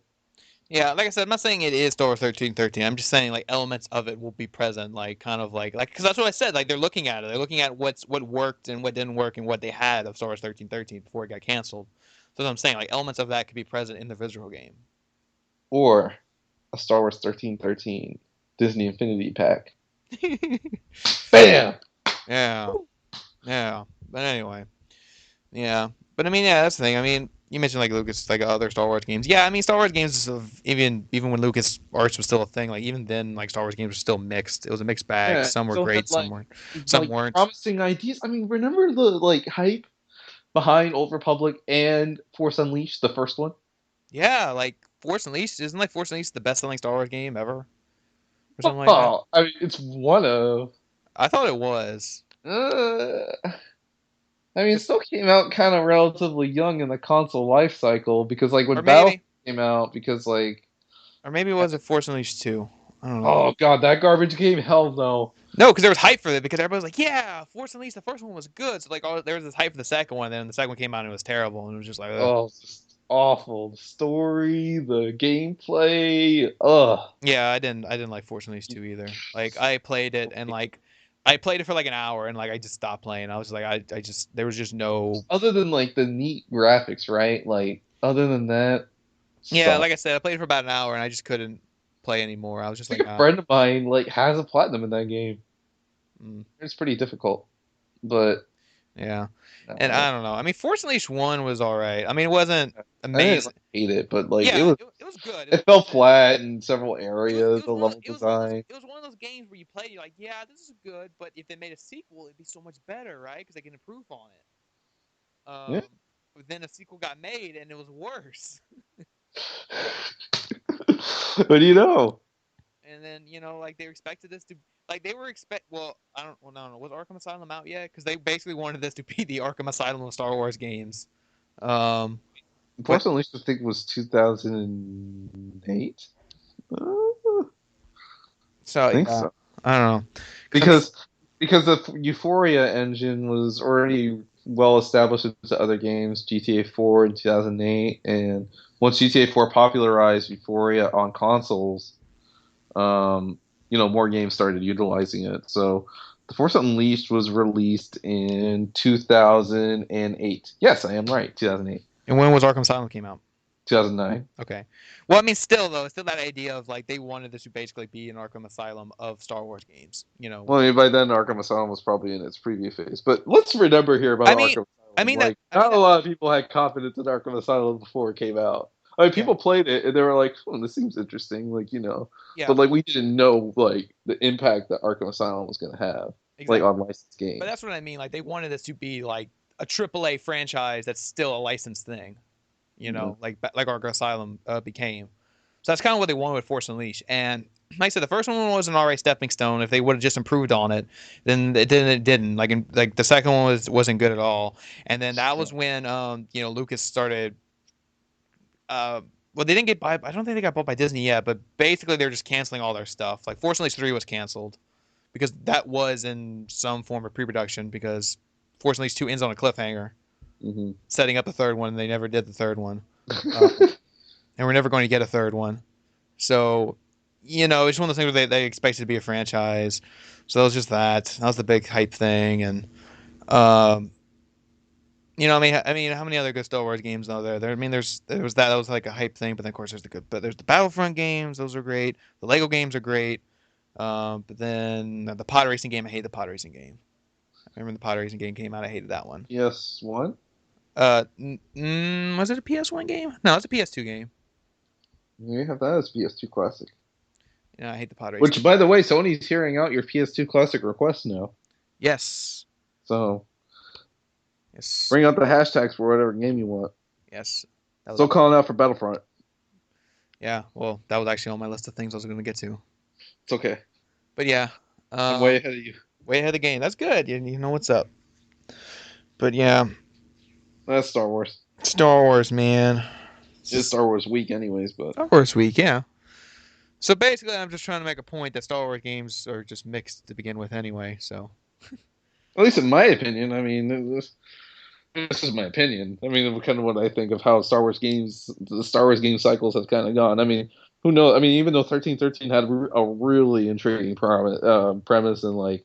yeah, like I said, I'm not saying it is Star Wars 1313. I'm just saying like elements of it will be present, like kind of like because that's what I said. Like they're looking at it. They're looking at what worked and what didn't work and what they had of Star Wars 1313 before it got canceled. So that's what I'm saying. Like elements of that could be present in the visual game. Or a Star Wars 1313 Disney Infinity Pack. Bam! Yeah, yeah. But anyway, yeah. But I mean, yeah, that's the thing. I mean, you mentioned like Lucas, like other Star Wars games. Yeah, I mean, Star Wars games, even when Lucas Arts was still a thing, like even then, like Star Wars games were still mixed. It was a mixed bag. Yeah, Some were still had great, some weren't. Some like weren't. promising ideas. I mean, remember the like hype behind Old Republic and Force Unleashed, the first one. Yeah, like Force Unleashed isn't like Force Unleashed the best-selling Star Wars game ever or something like that. Oh, I mean, it's one of. I thought it was. Uh, I mean, it still came out kind of relatively young in the console life cycle because, like, Or when Battle maybe, came out, because like, or maybe it was a Force Unleashed 2. I don't know. oh god, that garbage game, hell no. No, because there was hype for it because everybody was like, "Yeah, Force Unleashed, the first one was good." So like, there was this hype for the second one, and then the second one came out and it was terrible, and it was just like, ugh. Oh, it's just awful. The story, the gameplay, ugh. Yeah, I didn't like Force Unleashed 2 either. Like I played it and like I played it for like an hour and like I just stopped playing. I was like, I just there was just no. Other than like the neat graphics, right? Like, other than that, Yeah, suck. like I said, I played it for about an hour and I just couldn't play anymore. I was just I think like, a ah, friend of mine like has a platinum in that game. mm, It's pretty difficult, but yeah. And no, I don't know. I mean, Force Unleashed 1 was all right. I mean, it wasn't I didn't amazing. like, hate it, but like Yeah, it was good. It was it fell good. flat in several It was it areas. was The one of, level design. it was one of those games where you play, you're like, yeah, this is good, but if they made a sequel, it'd be so much better, right? Because they can improve on it. Yeah. But then a sequel got made and it was worse. What do you know? And then like they expected this to like they were expect well I don't well no was Arkham Asylum out yet? Because they basically wanted this to be the Arkham Asylum of Star Wars games. Um, but Force Unleashed, I think, was 2008. I so think yeah, so. I don't know. Because I mean, Because the Euphoria engine was already well established into other games, GTA 4 in 2008, and once GTA 4 popularized Euphoria on consoles, um, more games started utilizing it. So, The Force Unleashed was released in 2008. Yes, I am right. 2008. and when was Arkham Asylum came out? 2009. Okay. Well, I mean, still though, it's still that idea of like they wanted this to basically be an Arkham Asylum of Star Wars games. Well, I mean, by then Arkham Asylum was probably in its preview phase. But let's remember here about I mean, Arkham I Asylum. mean that. Like, I mean not a that. lot of people had confidence in Arkham Asylum before it came out. I mean, Yeah. people played it and they were like, "Oh, this seems interesting." Like, Yeah. but like we didn't know like the impact that Arkham Asylum was going to have, like Exactly. on licensed But games. that's what I mean. Like they wanted this to be like a AAA franchise that's still a licensed thing. Mhm. Like Arkham Asylum became. So that's kind of what they wanted with Force Unleashed. And like I said, the first one was an alright stepping stone. If they would have just improved on it, then it didn't. Like the second one wasn't good at all. And then that Yeah. was when Lucas started. Uh, well, they didn't get by. I don't think they got bought by Disney yet. But basically, they're just canceling all their stuff. Like Force Unleashed 3 was canceled because that was in some form of pre-production because Force Unleashed 2 ends on a cliffhanger, Mhm. setting up the third one. And they never did the third one. And we're never going to get a third one. So, it's one of those things where they expect it to be a franchise. So that was just that. That was the big hype thing, and um, I mean, how many other good Star Wars games are there? I mean, there was that was like a hype thing, but then of course there's the Battlefront games. Those are great. The Lego games are great. But then the pod racing game, I hate the pod racing game. I remember when the pod racing game came out, I hated that one. PS1. Was it a PS1 game? No, it's a PS2 game. You have that as PS2 Classic. I hate the pod racing. Which, by the way, Sony's hearing out your PS2 Classic request now. Yes, So yes, bring out the hashtags for whatever game you want. yes. That was Still calling out for Battlefront. Yeah, well, that was actually on my list of things I was going to get to. It's okay. But yeah, I'm way um, ahead of you. way ahead of the game. That's good. You know what's up. But yeah, That's Star Wars. Star Wars, man. It's It's just Star Wars week, anyways. But Star Wars week, yeah. So basically, I'm just trying to make a point that Star Wars games are just mixed to begin with, anyway. So at least in my opinion, I mean, this is my opinion. I mean, kind of what I think of how the Star Wars game cycles have kind of gone. I mean, who knows? I mean, even though 1313 had a really intriguing premise and like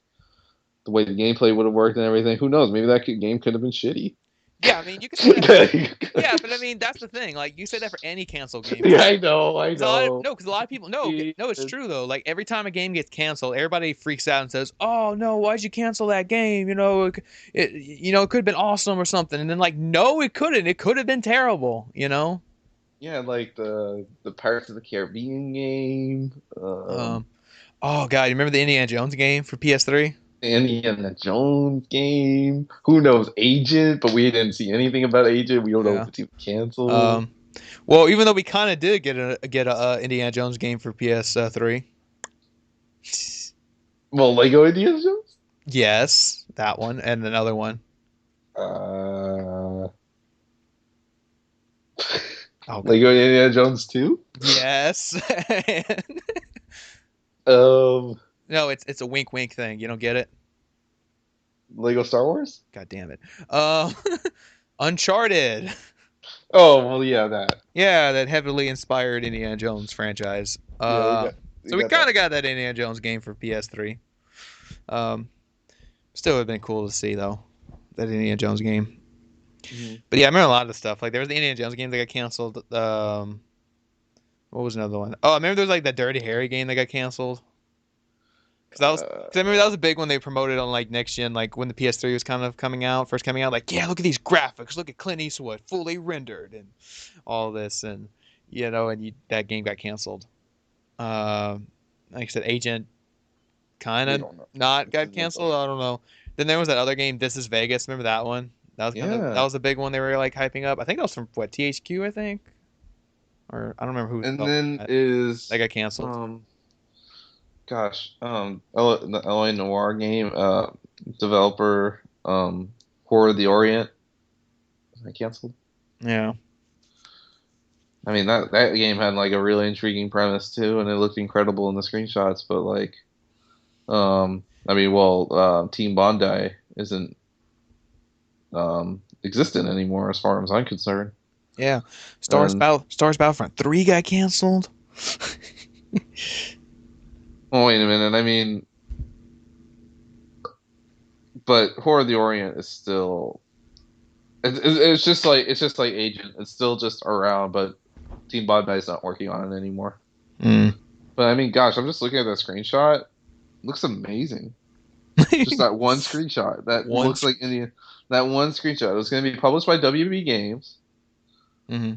the way the gameplay would have worked and everything, who knows? Maybe game could have been shitty. yeah, I mean, you could say that for yeah, but I mean, that's the thing. Like you say that for any canceled game. Yeah, I know, I Because a lot of know. no, because a lot of people no, it's true though. Like every time a game gets canceled, everybody freaks out and says, "Oh no, why'd you cancel that game? It could have been awesome or something." And then like, no, it couldn't. It could have been terrible. Yeah, like the Pirates of the Caribbean game. Um, oh god, you remember the Indiana Jones game for PS3? Indiana Jones game. Who knows Agent? But we didn't see anything about Agent. We don't know if Yeah. it's even canceled. Um. Well, even though we kind of did get a Indiana Jones game for PS3. Well, Lego Indiana Jones. Yes, that one and another one. Uh, Oh god. Lego Indiana Jones 2? Yes. Um, No, it's a wink wink thing. You don't get it? Lego Star Wars? God damn it. Um, Uncharted. Oh, well, yeah, that. Yeah, that heavily inspired Indiana Jones franchise. Yeah, we So we got kind that. of got that Indiana Jones game for PS3. Um, Still would have been cool to see though, that Indiana Jones game. Mhm. But yeah, I remember a lot of the stuff. Like there was the Indiana Jones game that got canceled. What was another one? Oh, I remember there was like that Dirty Harry game that got canceled. Because I remember that was a big one they promoted on like next gen, like when the PS3 was kind of first coming out. Like, yeah, look at these graphics, look at Clint Eastwood, fully rendered, and all this, and that game got canceled. Like I said, Agent kind We of don't know. not This got is canceled. I don't know. Then there was that other game, This Is Vegas. Remember that one? That Yeah. was a big one they were like hyping up. I think that was from what THQ, I think, or I don't remember who was And developing then that. That is got canceled. The LA Noir game, developer, Horror of the Orient. I canceled. Yeah. I mean that game had like a really intriguing premise too, and it looked incredible in the screenshots. But like, Team Bondi isn't existent anymore as far as I'm concerned. Yeah. And Stars Battlefront 3 got canceled. oh, wait a minute, I mean, but Horror of the Orient is still. It's just like Agent. It's still just around, but Team Bondi's not working on it anymore. Mm. But I mean, gosh, I'm just looking at that screenshot. It looks amazing. Just that one screenshot. That One. looks like Indian. That one screenshot. It was going to be published by WB Games. Mm-hmm.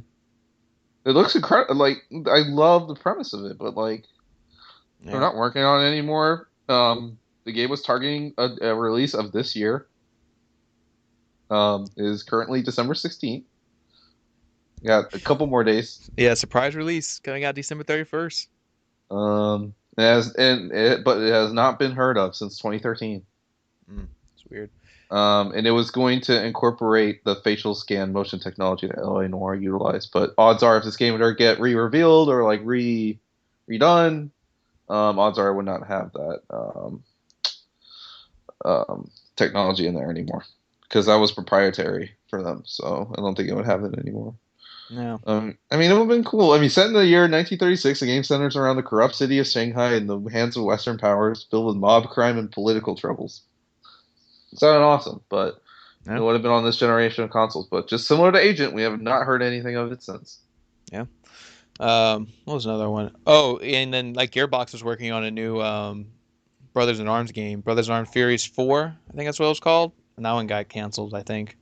It looks incredible. Like I love the premise of it, but like they're Yeah. not working on it anymore. The game was targeting a release of this year. Is currently December 16th. Got a couple more days. Yeah. Surprise release coming out December 31st. But it has not been heard of since 2013. It's weird. And it was going to incorporate the facial scan motion technology that LA Noir utilized. But odds are, if this game would ever get re-revealed or like redone, odds are it would not have that technology in there anymore because that was proprietary for them. So I don't think it would have it anymore. Yeah. I mean, it would have been cool. I mean, set in the year 1936, the game centers around the corrupt city of Shanghai in the hands of Western powers, filled with mob crime and political troubles. It sounded awesome, but it Yeah. would have been on this generation of consoles. But just similar to Agent, we have not heard anything of it since. Yeah. What was another one? Oh, and then like Gearbox was working on a new Brothers in Arms game, Brothers in Arms Furious 4. I think that's what it was called, and that one got canceled. I think.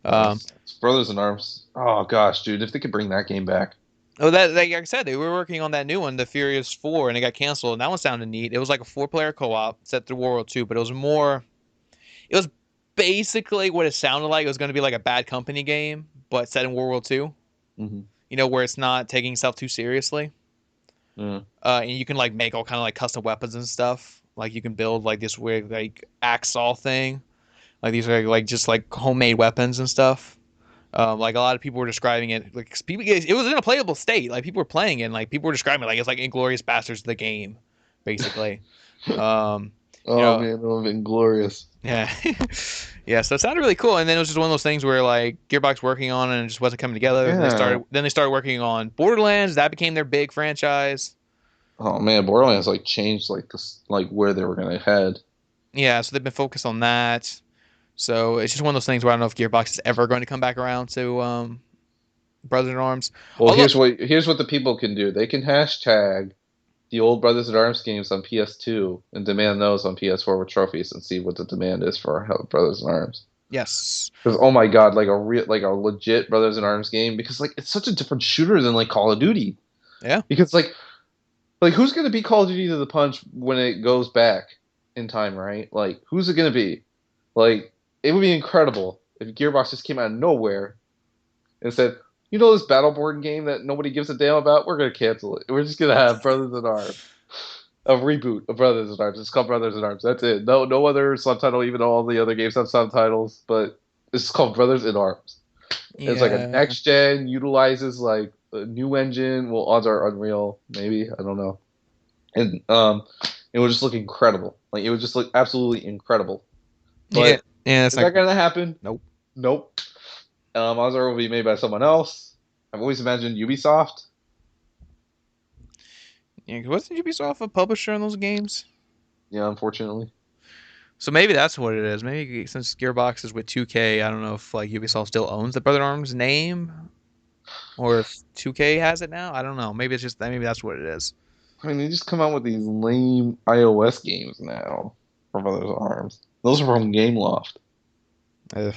Um, It's Brothers in Arms. Oh gosh, dude, if they could bring that game back. oh, that like I said, they were working on that new one, the Furious 4, and it got canceled. And that one sounded neat. It was like a four-player co-op set through World War II, but it was more. It was basically what it sounded like. It was going to be like a Bad Company game, but set in World War II. Hmm. Where it's not taking itself too seriously. Yeah. And you can like make all kind of like custom weapons and stuff. Like you can build like this weird like axe saw thing. Like these are like just like homemade weapons and stuff. Like a lot of people were describing it like 'cause people it was in a playable state. Like people were playing it, and like people were describing it like it's like Inglorious Bastards the game, basically. Um, you Oh know, man, that would have been glorious. yeah, yeah. So it sounded really cool. And then it was just one of those things where like Gearbox working on it and it just wasn't coming together. And Yeah. they started working on Borderlands. That became their big franchise. Oh man, Borderlands like changed like this, like where they were gonna head. Yeah, so they've been focused on that. So it's just one of those things where I don't know if Gearbox is ever going to come back around to Brothers in Arms. Well, Although, here's what the people can do. They can hashtag the old Brothers in Arms games on PS2 and demand those on PS4 with trophies and see what the demand is for Brothers in Arms. yes, Because oh my god, like a legit Brothers in Arms game because like it's such a different shooter than like Call of Duty. yeah, Because like who's gonna beat Call of Duty to the punch when it goes back in time, right? Like, who's it gonna be? Like, it would be incredible if Gearbox just came out of nowhere and said, "You know this Battleborn game that nobody gives a damn about? We're gonna cancel it. We're just gonna have Brothers in Arms, a reboot of Brothers in Arms. It's called Brothers in Arms. That's it. No other subtitle. Even though all the other games have subtitles, but it's called Brothers in Arms. It's like a Yeah. next gen, utilizes like a new engine. Well, odds are Unreal, maybe, I don't know, and it would just look incredible. Like it would just look absolutely incredible. Yeah. But Yeah. That's is not. that gonna happen? Nope. Nope. Ozar will be made by someone else. I've always imagined Ubisoft. Yeah. 'Cause wasn't Ubisoft a publisher in those games? Yeah, unfortunately. So maybe that's what it is. Maybe since Gearbox is with 2K, I don't know if like Ubisoft still owns the Brother Arms name or if 2K has it now. I don't know. Maybe it's just maybe that's what it is. I mean, they just come out with these lame iOS games now from Brothers Arms. Those are from Gameloft. Ugh.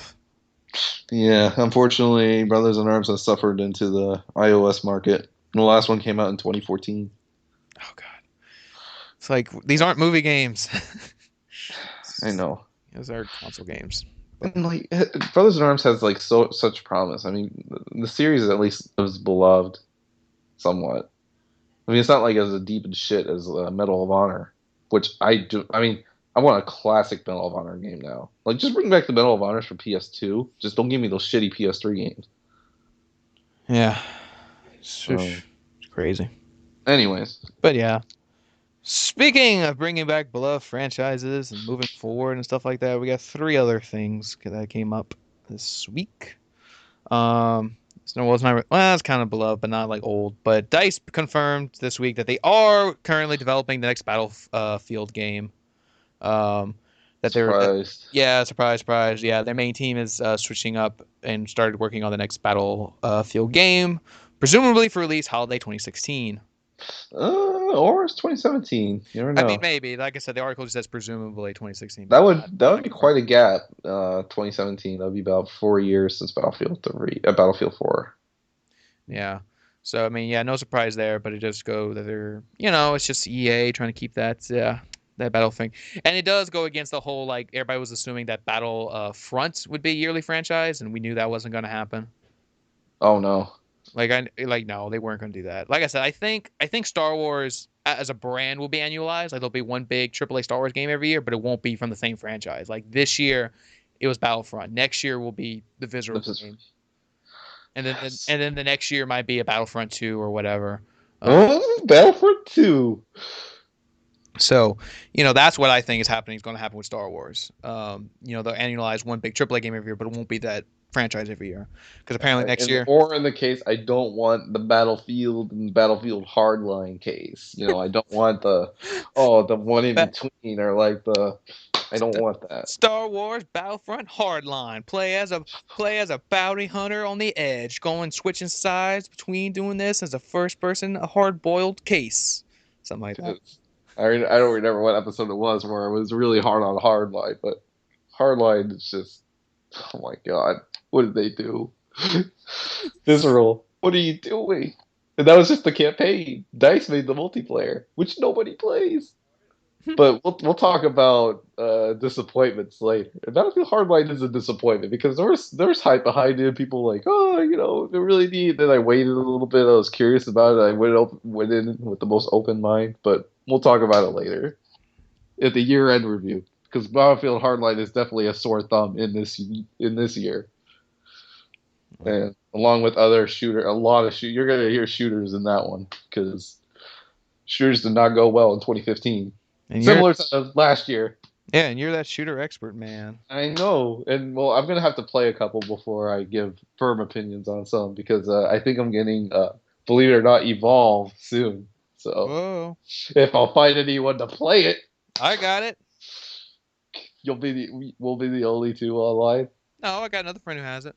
Yeah, unfortunately, Brothers in Arms has suffered into the iOS market. The last one came out in 2014. Oh god. It's like these aren't movie games. I know. Those are console games. But And like Brothers in Arms has like such promise. I mean, the series at least was beloved somewhat. I mean, it's not like as deep and shit as Medal of Honor, which I do. I mean, I want a classic Medal of Honor game now. Like, just bring back the Medal of Honors from PS2. Just don't give me those shitty PS3 games. yeah, it's Um, crazy. anyways, But yeah, speaking of bringing back beloved franchises and moving forward and stuff like that, we got three other things that came up this week. So it was not well, it's kind of beloved, but not like old. But Dice confirmed this week that they are currently developing the next Battlefield game. Um, surprised. yeah, surprise, surprise. Yeah, their main team is switching up and started working on the next Battlefield game, presumably for release holiday 2016. Or it's 2017. You never I mean, know. maybe. Like I said, the article just says presumably 2016, That but would that would not be confirmed. quite a gap. 2017. That'd be about 4 years since Battlefield 3, Battlefield 4. Yeah. So I mean, yeah, no surprise there, but it does go that they're, it's just EA trying to keep that battle thing, and it does go against the whole like everybody was assuming that Battle Front would be a yearly franchise, and we knew that wasn't going to happen. Oh no. Like no, they weren't going to do that. Like I said, I think Star Wars as a brand will be annualized. Like there'll be one big AAA Star Wars game every year, but it won't be from the same franchise. Like this year, it was Battlefront. Next year will be the Visceral This is game, and then the next year might be a Battlefront 2 or whatever. Um, oh, Battlefront 2. so that's what I think is happening. Is going to happen with Star Wars. They'll annualize one big AAA game every year, but it won't be that franchise every year because apparently next year. Or in the case, I don't want the Battlefield and Battlefield Hardline case. I don't want the one in between or like I don't want that. Star Wars Battlefront Hardline. Play as a bounty hunter on the edge, going switching sides between doing this as a first person, a hard boiled case, something like that. I don't remember what episode it was where it was really hard on Hardline, but Hardline is just, oh my god, what did they do? Visceral, what are you doing? And that was just the campaign. Dice made the multiplayer, which nobody plays. But we'll talk about disappointments later. And Battlefield Hardline is a disappointment because there's hype behind it. People like, they really need. Then I waited a little bit. I was curious about it. I went in with the most open mind. But we'll talk about it later at the year end review because Battlefield Hardline is definitely a sore thumb in this year. And along with other a lot of you're gonna hear shooters in that one because shooters did not go well in 2015. And you're Similar to last year. yeah, and you're that shooter expert, man. I know, and well, I'm gonna have to play a couple before I give firm opinions on some because I think I'm getting, believe it or not, Evolve soon. So Whoa, if I'll find anyone to play it, I got it. we'll be the only two online. No, I got another friend who has it.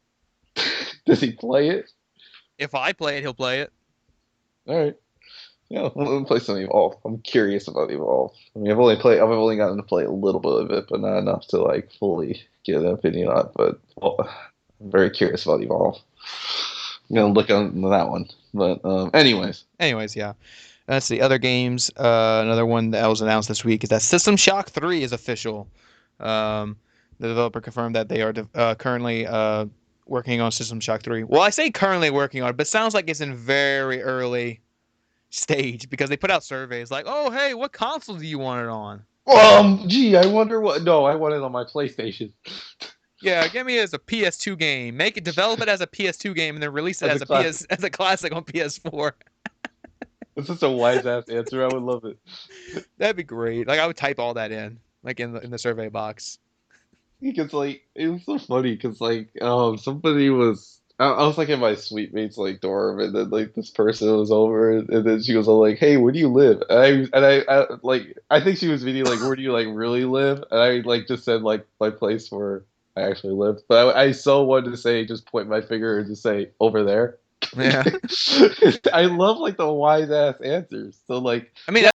Does he play it? If I play it, he'll play it. All right. Yeah, we'll play some Evolve. I'm curious about Evolve. I mean, I've only gotten to play a little bit of it, but not enough to like fully get an opinion on it. But I'm very curious about Evolve. I'm gonna look on that one. But anyways, Yeah. That's the other games. Another one that was announced this week is that System Shock 3 is official. Um, the developer confirmed that they are currently working on System Shock 3. Well, I say currently working on it, but it sounds like it's in very early stage because they put out surveys like, "Oh, hey, what console do you want it on?" Gee, I wonder what. No, I want it on my PlayStation Yeah, give me it as a PS2 game. Make it, develop it as a PS2 game, and then release it as a as a classic. PS as a classic on PS4. This is a wise ass answer. I would love it. That'd be great. Like I would type all that in, like in the survey box. Because like it was so funny because like somebody was I was like in my suite mate's like dorm and then like this person was over and then she was all like, "Hey, where do you live?" And I like I think she was meaning like, "Where do you like really live?" And I like just said like my place where I actually lived, but I so wanted to say just point my finger and just say over there. Yeah, I love like the wise ass answers. So like I mean, yeah,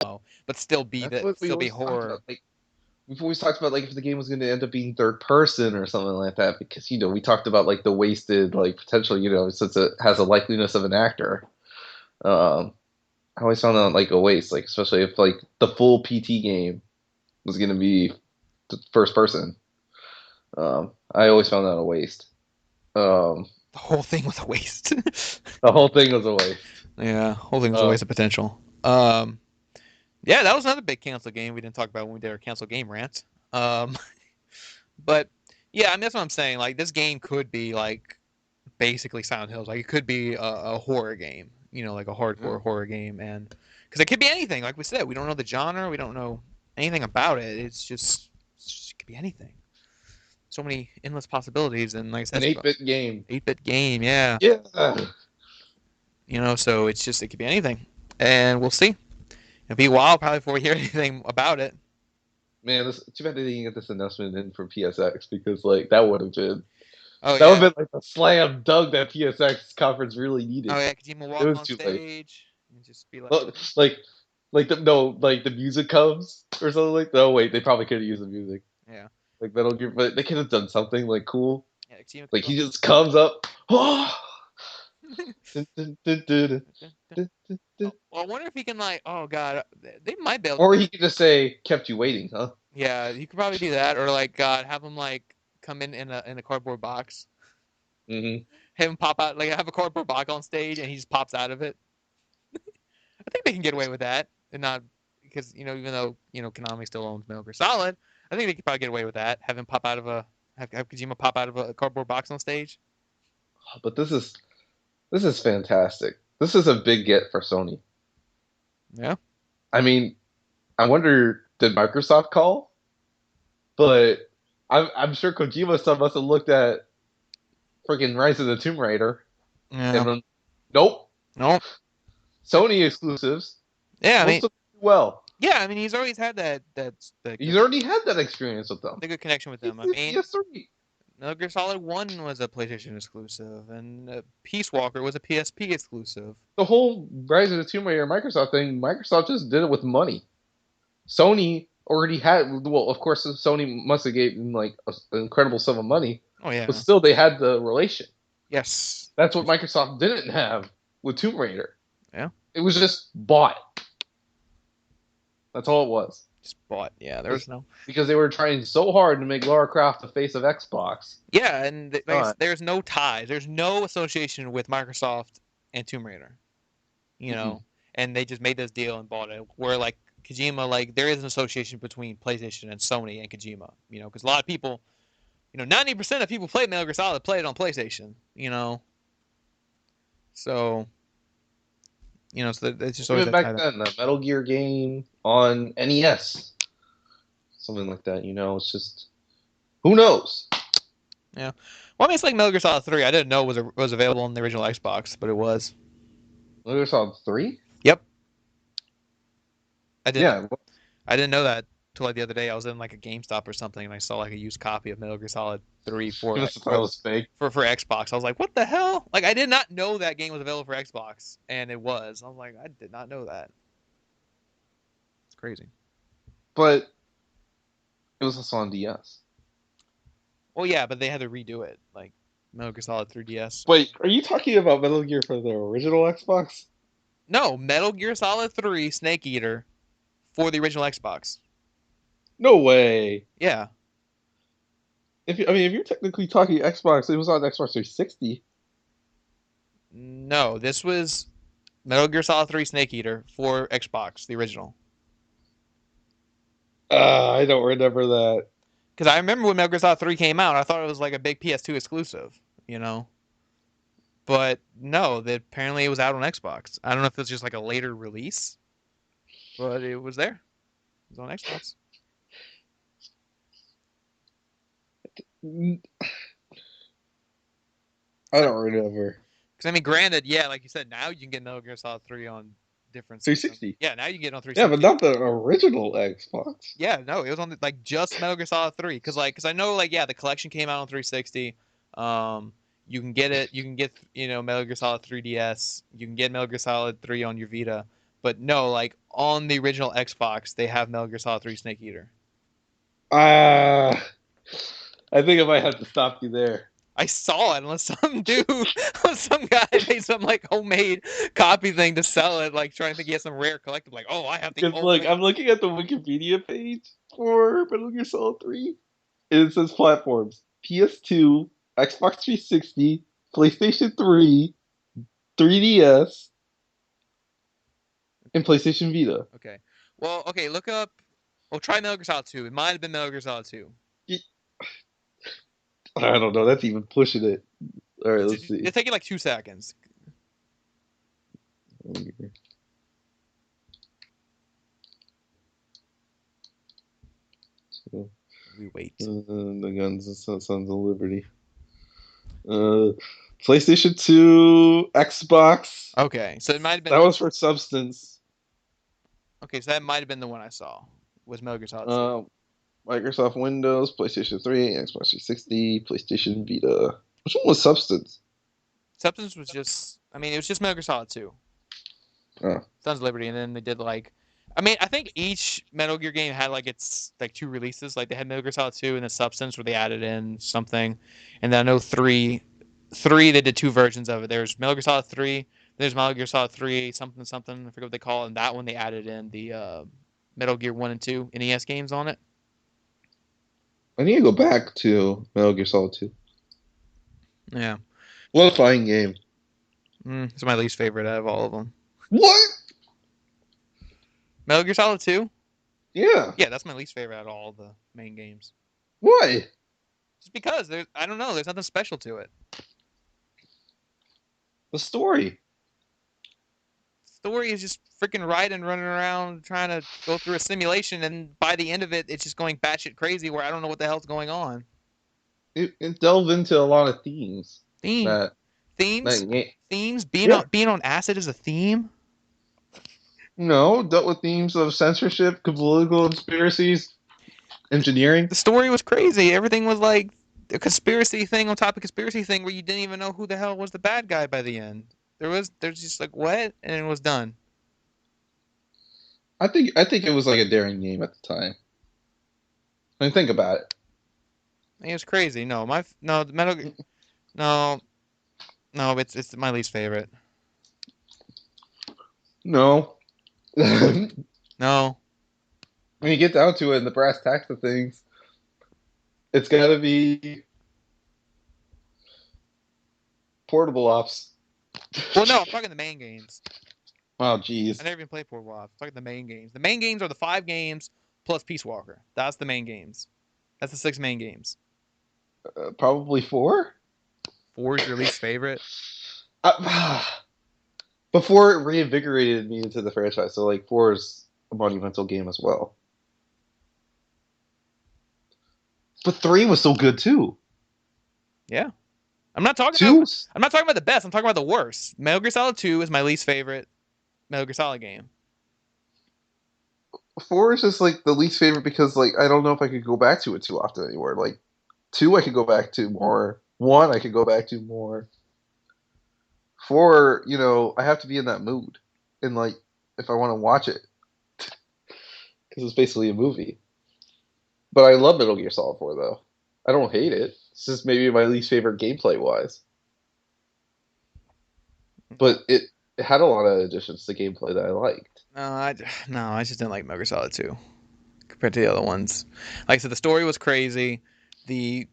but still be That's what we always talked horror. about. Like we've always talked about like if the game was going to end up being third person or something like that, because we talked about like the wasted like potential, since it has a likeliness of an actor. Um, I always found that like a waste, like especially if like the full PT game was going to be first person. I always found that a waste. Um, The whole thing was a waste. the whole thing was a waste. Yeah, whole thing was a Uh, waste of potential. Yeah, that was another big cancel game we didn't talk about when we did our cancel game rant. Um, but yeah, I mean that's what I'm saying. Like this game could be like basically Silent Hills. Like it could be a horror game, like a hardcore horror game, and because it could be anything. Like we said, we don't know the genre, we don't know anything about it. It could be anything. So many endless possibilities, and like I an said, 8-bit game. 8-bit game, yeah. Yeah. So it could be anything, and we'll see. It'll be a while probably before we hear anything about it. Man, too bad they didn't get this announcement in from PSX because like that would have been Oh that would yeah, have been like the slam dunk that PSX conference really oh needed. yeah. Kojima It walk was on too late. stage and just be like, Look, like the no like the music comes or something like that. Oh wait, they probably could have used the music. yeah, Like Metal Gear, but they could have done something like cool. yeah. Kojima could Like go. he just comes up. Oh! Dun, dun, dun, dun, dun, dun, dun. Oh, well, I wonder if he can like. Oh god, they might be able. Or he could just say, "Kept you waiting, huh?" Yeah, you could probably do that, or like God, have him like come in a cardboard box, Hmm. have him pop out, like have a cardboard box on stage, and he just pops out of it. I think they can get away with that, and not because even though Konami still owns Metal Gear Solid, I think they could probably get away with that. Have him pop out of a have Kojima pop out of a cardboard box on stage. But this is fantastic. This is a big get for Sony. Yeah. I mean, I wonder did Microsoft call? But I'm sure Kojima stuff must have looked at freaking Rise of the Tomb Raider and Yeah. then, nope, No. Sony exclusives. Yeah. I mean, Most of them do well. yeah. I mean, he's always had that He's good already had that experience with them. the good connection with He's them. I the mean, PS3. Metal Gear Solid 1 was a PlayStation exclusive, and Peace Walker was a PSP exclusive. The whole Rise of the Tomb Raider Microsoft thing, Microsoft just did it with money. Sony already had, well, of course, Sony must have gave them like an incredible sum of money, Oh, but yeah. still they had the relation. Yes. That's what Microsoft didn't have with Tomb Raider. Yeah. It was just bought. That's all it was. Just bought. Yeah, there was no. Because they were trying so hard to make Lara Croft the face of Xbox. Yeah, and God. there's no ties. There's no association with Microsoft and Tomb Raider. You Mm-mm. know, and they just made this deal and bought it. Where like Kojima, like there is an association between PlayStation and Sony and Kojima. Because a lot of people, 90% of people play Metal Gear Solid play it on PlayStation. So so it's just always Even that back tie. then, the Metal Gear game on NES, something like that. It's just who knows. Yeah. Well, I mean, it's like Metal Gear Solid 3. I didn't know was available on the original Xbox, but it was. Metal Gear Solid 3? Yep. I didn't. Yeah. I didn't know that till like the other day. I was in like a GameStop or something, and I saw like a used copy of Metal Gear Solid 3 You for must have thought it was fake. for Xbox. I was like, what the hell? Like, I did not know that game was available for Xbox, and it was. I was like, I did not know that. It's crazy. But it was also on DS. Well, yeah, but they had to redo it, like Metal Gear Solid 3DS. Wait, are you talking about Metal Gear for the original Xbox? No, Metal Gear Solid 3 Snake Eater for the original Xbox. No way. Yeah. If you're technically talking Xbox, it was on Xbox 360. No, this was Metal Gear Solid 3 Snake Eater for Xbox, the original. I don't remember that. Because I remember when Metal Gear Solid 3 came out, I thought it was like a big PS2 exclusive, you know? But no, apparently it was out on Xbox. I don't know if it was just like a later release, but it was there. It was on Xbox. I don't remember. Because I mean, granted, yeah, like you said, now you can get Metal Gear Solid 3 on different systems. 360. Yeah, now you can get it on Yeah, but 360. not the original Xbox. Yeah, no, it was on like just Metal Gear Solid 3. Because I know like yeah, the collection came out on 360. You can get it. You can get Metal Gear Solid 3DS. You can get Metal Gear Solid 3 on your Vita. But no, like on the original Xbox, they have Metal Gear Solid 3 Snake Eater. Ah, I think I might have to stop you there. I saw it unless some dude, some guy made some like homemade copy thing to sell it, like trying to think he has some rare collectible. Like, oh, I have the Because look, ultimate. I'm looking at the Wikipedia page for Metal Gear Solid 3, and it says platforms: PS2, Xbox 360, PlayStation 3, 3DS, and PlayStation Vita. Okay, well, okay, look up. Well, try Metal Gear Solid 2. It might have been Metal Gear Solid 2. I don't know. That's even pushing it. All right, let's see. It'll take you like 2 seconds. We wait. The Guns and Sons of Liberty. Uh, PlayStation 2, Xbox. Okay, so it might have That been. was for Substance. Okay, so that might have been the one I saw. Was Metal Gear Solid 2. Uh, Microsoft Windows, PlayStation 3, Xbox 360, PlayStation Vita. Which one was Substance? Substance was just. I mean, it was just Metal Gear Solid 2. Oh. Sons of Liberty, and then they did like. I mean, I think each Metal Gear game had like its like two releases. Like they had Metal Gear Solid 2 and the Substance where they added in something, and then I know three they did two versions of it. There's Metal Gear Solid 3. There's Metal Gear Solid 3 something something. I forget what they call it. And that one they added in the Metal Gear 1 and 2 NES games on it. I need to go back to Metal Gear Solid 2. Yeah, What a fine game. it's my least favorite out of all of them. What? Metal Gear Solid 2. Yeah. Yeah, that's my least favorite out of all the main games. Why? Just because there's I don't know, there's nothing special to it. The story. Story is just freaking Raiden running around trying to go through a simulation, and by the end of it, it's just going batshit crazy where I don't know what the hell's going on. It delved into a lot of themes. Theme, That themes, that game. themes. Yeah. Being on acid is a theme. No, dealt with themes of censorship, political conspiracies, engineering. The story was crazy. Everything was like a conspiracy thing on top of conspiracy thing where you didn't even know who the hell was the bad guy by the end. There's just like what, and it was done. I think it was like a daring game at the time. I mean, think about it. It was crazy. No, no the Metal no it's my least favorite. No. When No, you get down to it in the brass tacks of things, it's got to be portable ops. well no, I'm talking the main games. Oh, I geez. never even played Portable Ops. I'm talking the main games. The main games are the 5 games plus Peace Walker. That's the main games. That's the 6 main games. Probably four? 4 is your least favorite. Uh, Before it reinvigorated me into the franchise, so like four is a monumental game as well. But three was so good too. Yeah. I'm not talking about Two, I'm not talking about the best. I'm talking about the worst. Metal Gear Solid 2 is my least favorite Metal Gear Solid game. four is just like the least favorite because like I don't know if I could go back to it too often anymore. Like two, I could go back to more. One, I could go back to more. Four, I have to be in that mood, and like if I want to watch it, because it's basically a movie. But I love Metal Gear Solid 4 though. I don't hate it. It's just maybe my least favorite gameplay wise. But it had a lot of additions to gameplay that I liked. I just didn't like Metal Gear Solid 2 compared to the other ones. Like I said, the story was crazy. The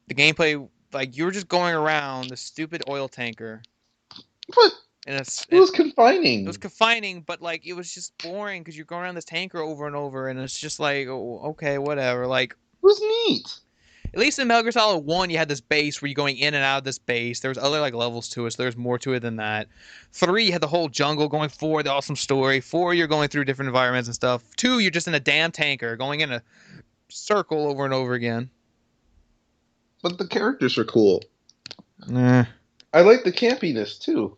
the gameplay, like you were just going around the stupid oil tanker, But and it's it was it was confining. confining, but like it was just boring because you're going around this tanker over and over, and it's just like, oh, okay, whatever. Like It was neat. at least in Metal Gear Solid 1, you had this base where you're going in and out of this base. There was other like levels to it, so there's more to it than that. 3, you had the whole jungle going forward, the awesome story. 4, you're going through different environments and stuff. 2, you're just in a damn tanker going in a circle over and over again. But the characters are cool. Eh, I like the campiness too.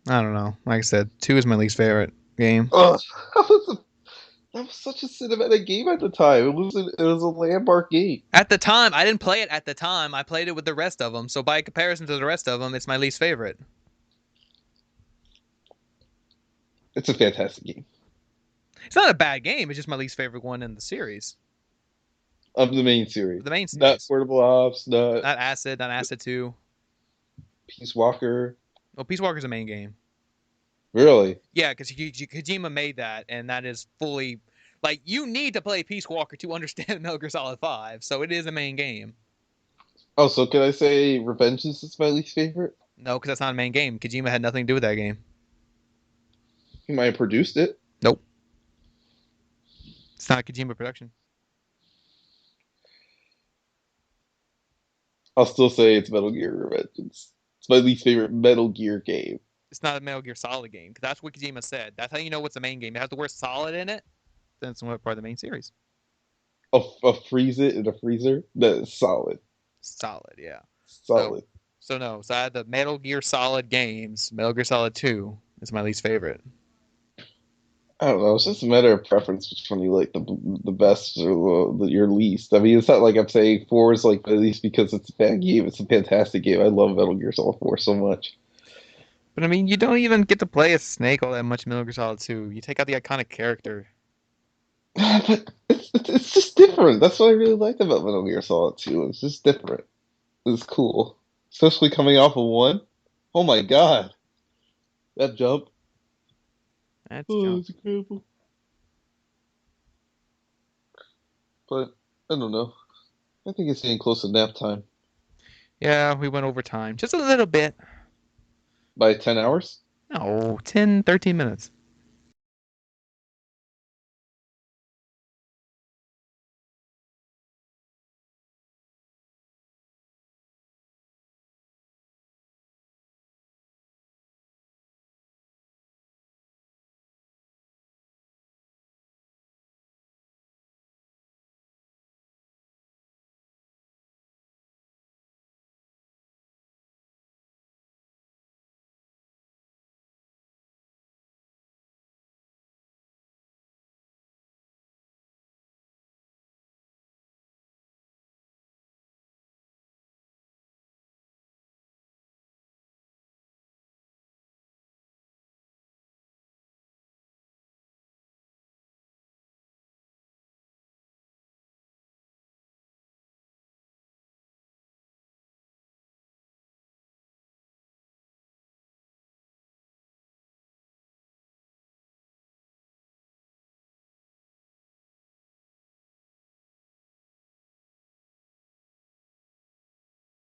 I don't know. Like I said, 2 is my least favorite game. Ugh, that was such a cinematic game at the time. It was a landmark game. At the time, I didn't play it at the time. I played it with the rest of them. So by comparison to the rest of them, it's my least favorite. It's a fantastic game. It's not a bad game. It's just my least favorite one in the series, Of the main series. the main Not series. Portable Ops, not Not Acid 2. Peace Walker. Well, Peace Walker's a main game. Really? Yeah, because Kojima made that, and that is fully like you need to play Peace Walker to understand Metal Gear Solid 5, so it is a main game. Oh, so can I say Revengeance is my least favorite? No, because that's not a main game. Kojima had nothing to do with that game. He might have produced it. Nope, it's not a Kojima production. I'll still say it's Metal Gear Revengeance. It's my least favorite Metal Gear game. It's not a Metal Gear Solid game because that's what Kojima said. That's how you know what's a main game. It has the word "solid" in it. Then it's part of the main series. A freeze it in a freezer? That is solid. Solid, yeah. So, Solid. no. So I had the Metal Gear Solid games. Metal Gear Solid 2 is my least favorite. I don't know. It's just a matter of preference which one you like the best or your least. I mean, it's not like I'm saying four is like my least because it's a bad game. It's a fantastic game. I love Metal Gear Solid 4 so much. But I mean, you don't even get to play as Snake all that much in Metal Gear Solid 2. You take out the iconic character. But it's just different. That's what I really liked about Metal Gear Solid 2. It's just different. It's cool. Especially coming off of one. Oh my god. That jump. That's Oh, jump. it's incredible. But I don't know. I think it's getting close to nap time. Yeah, we went over time. Just a little bit. By 10 hours? No, 10, 13 minutes.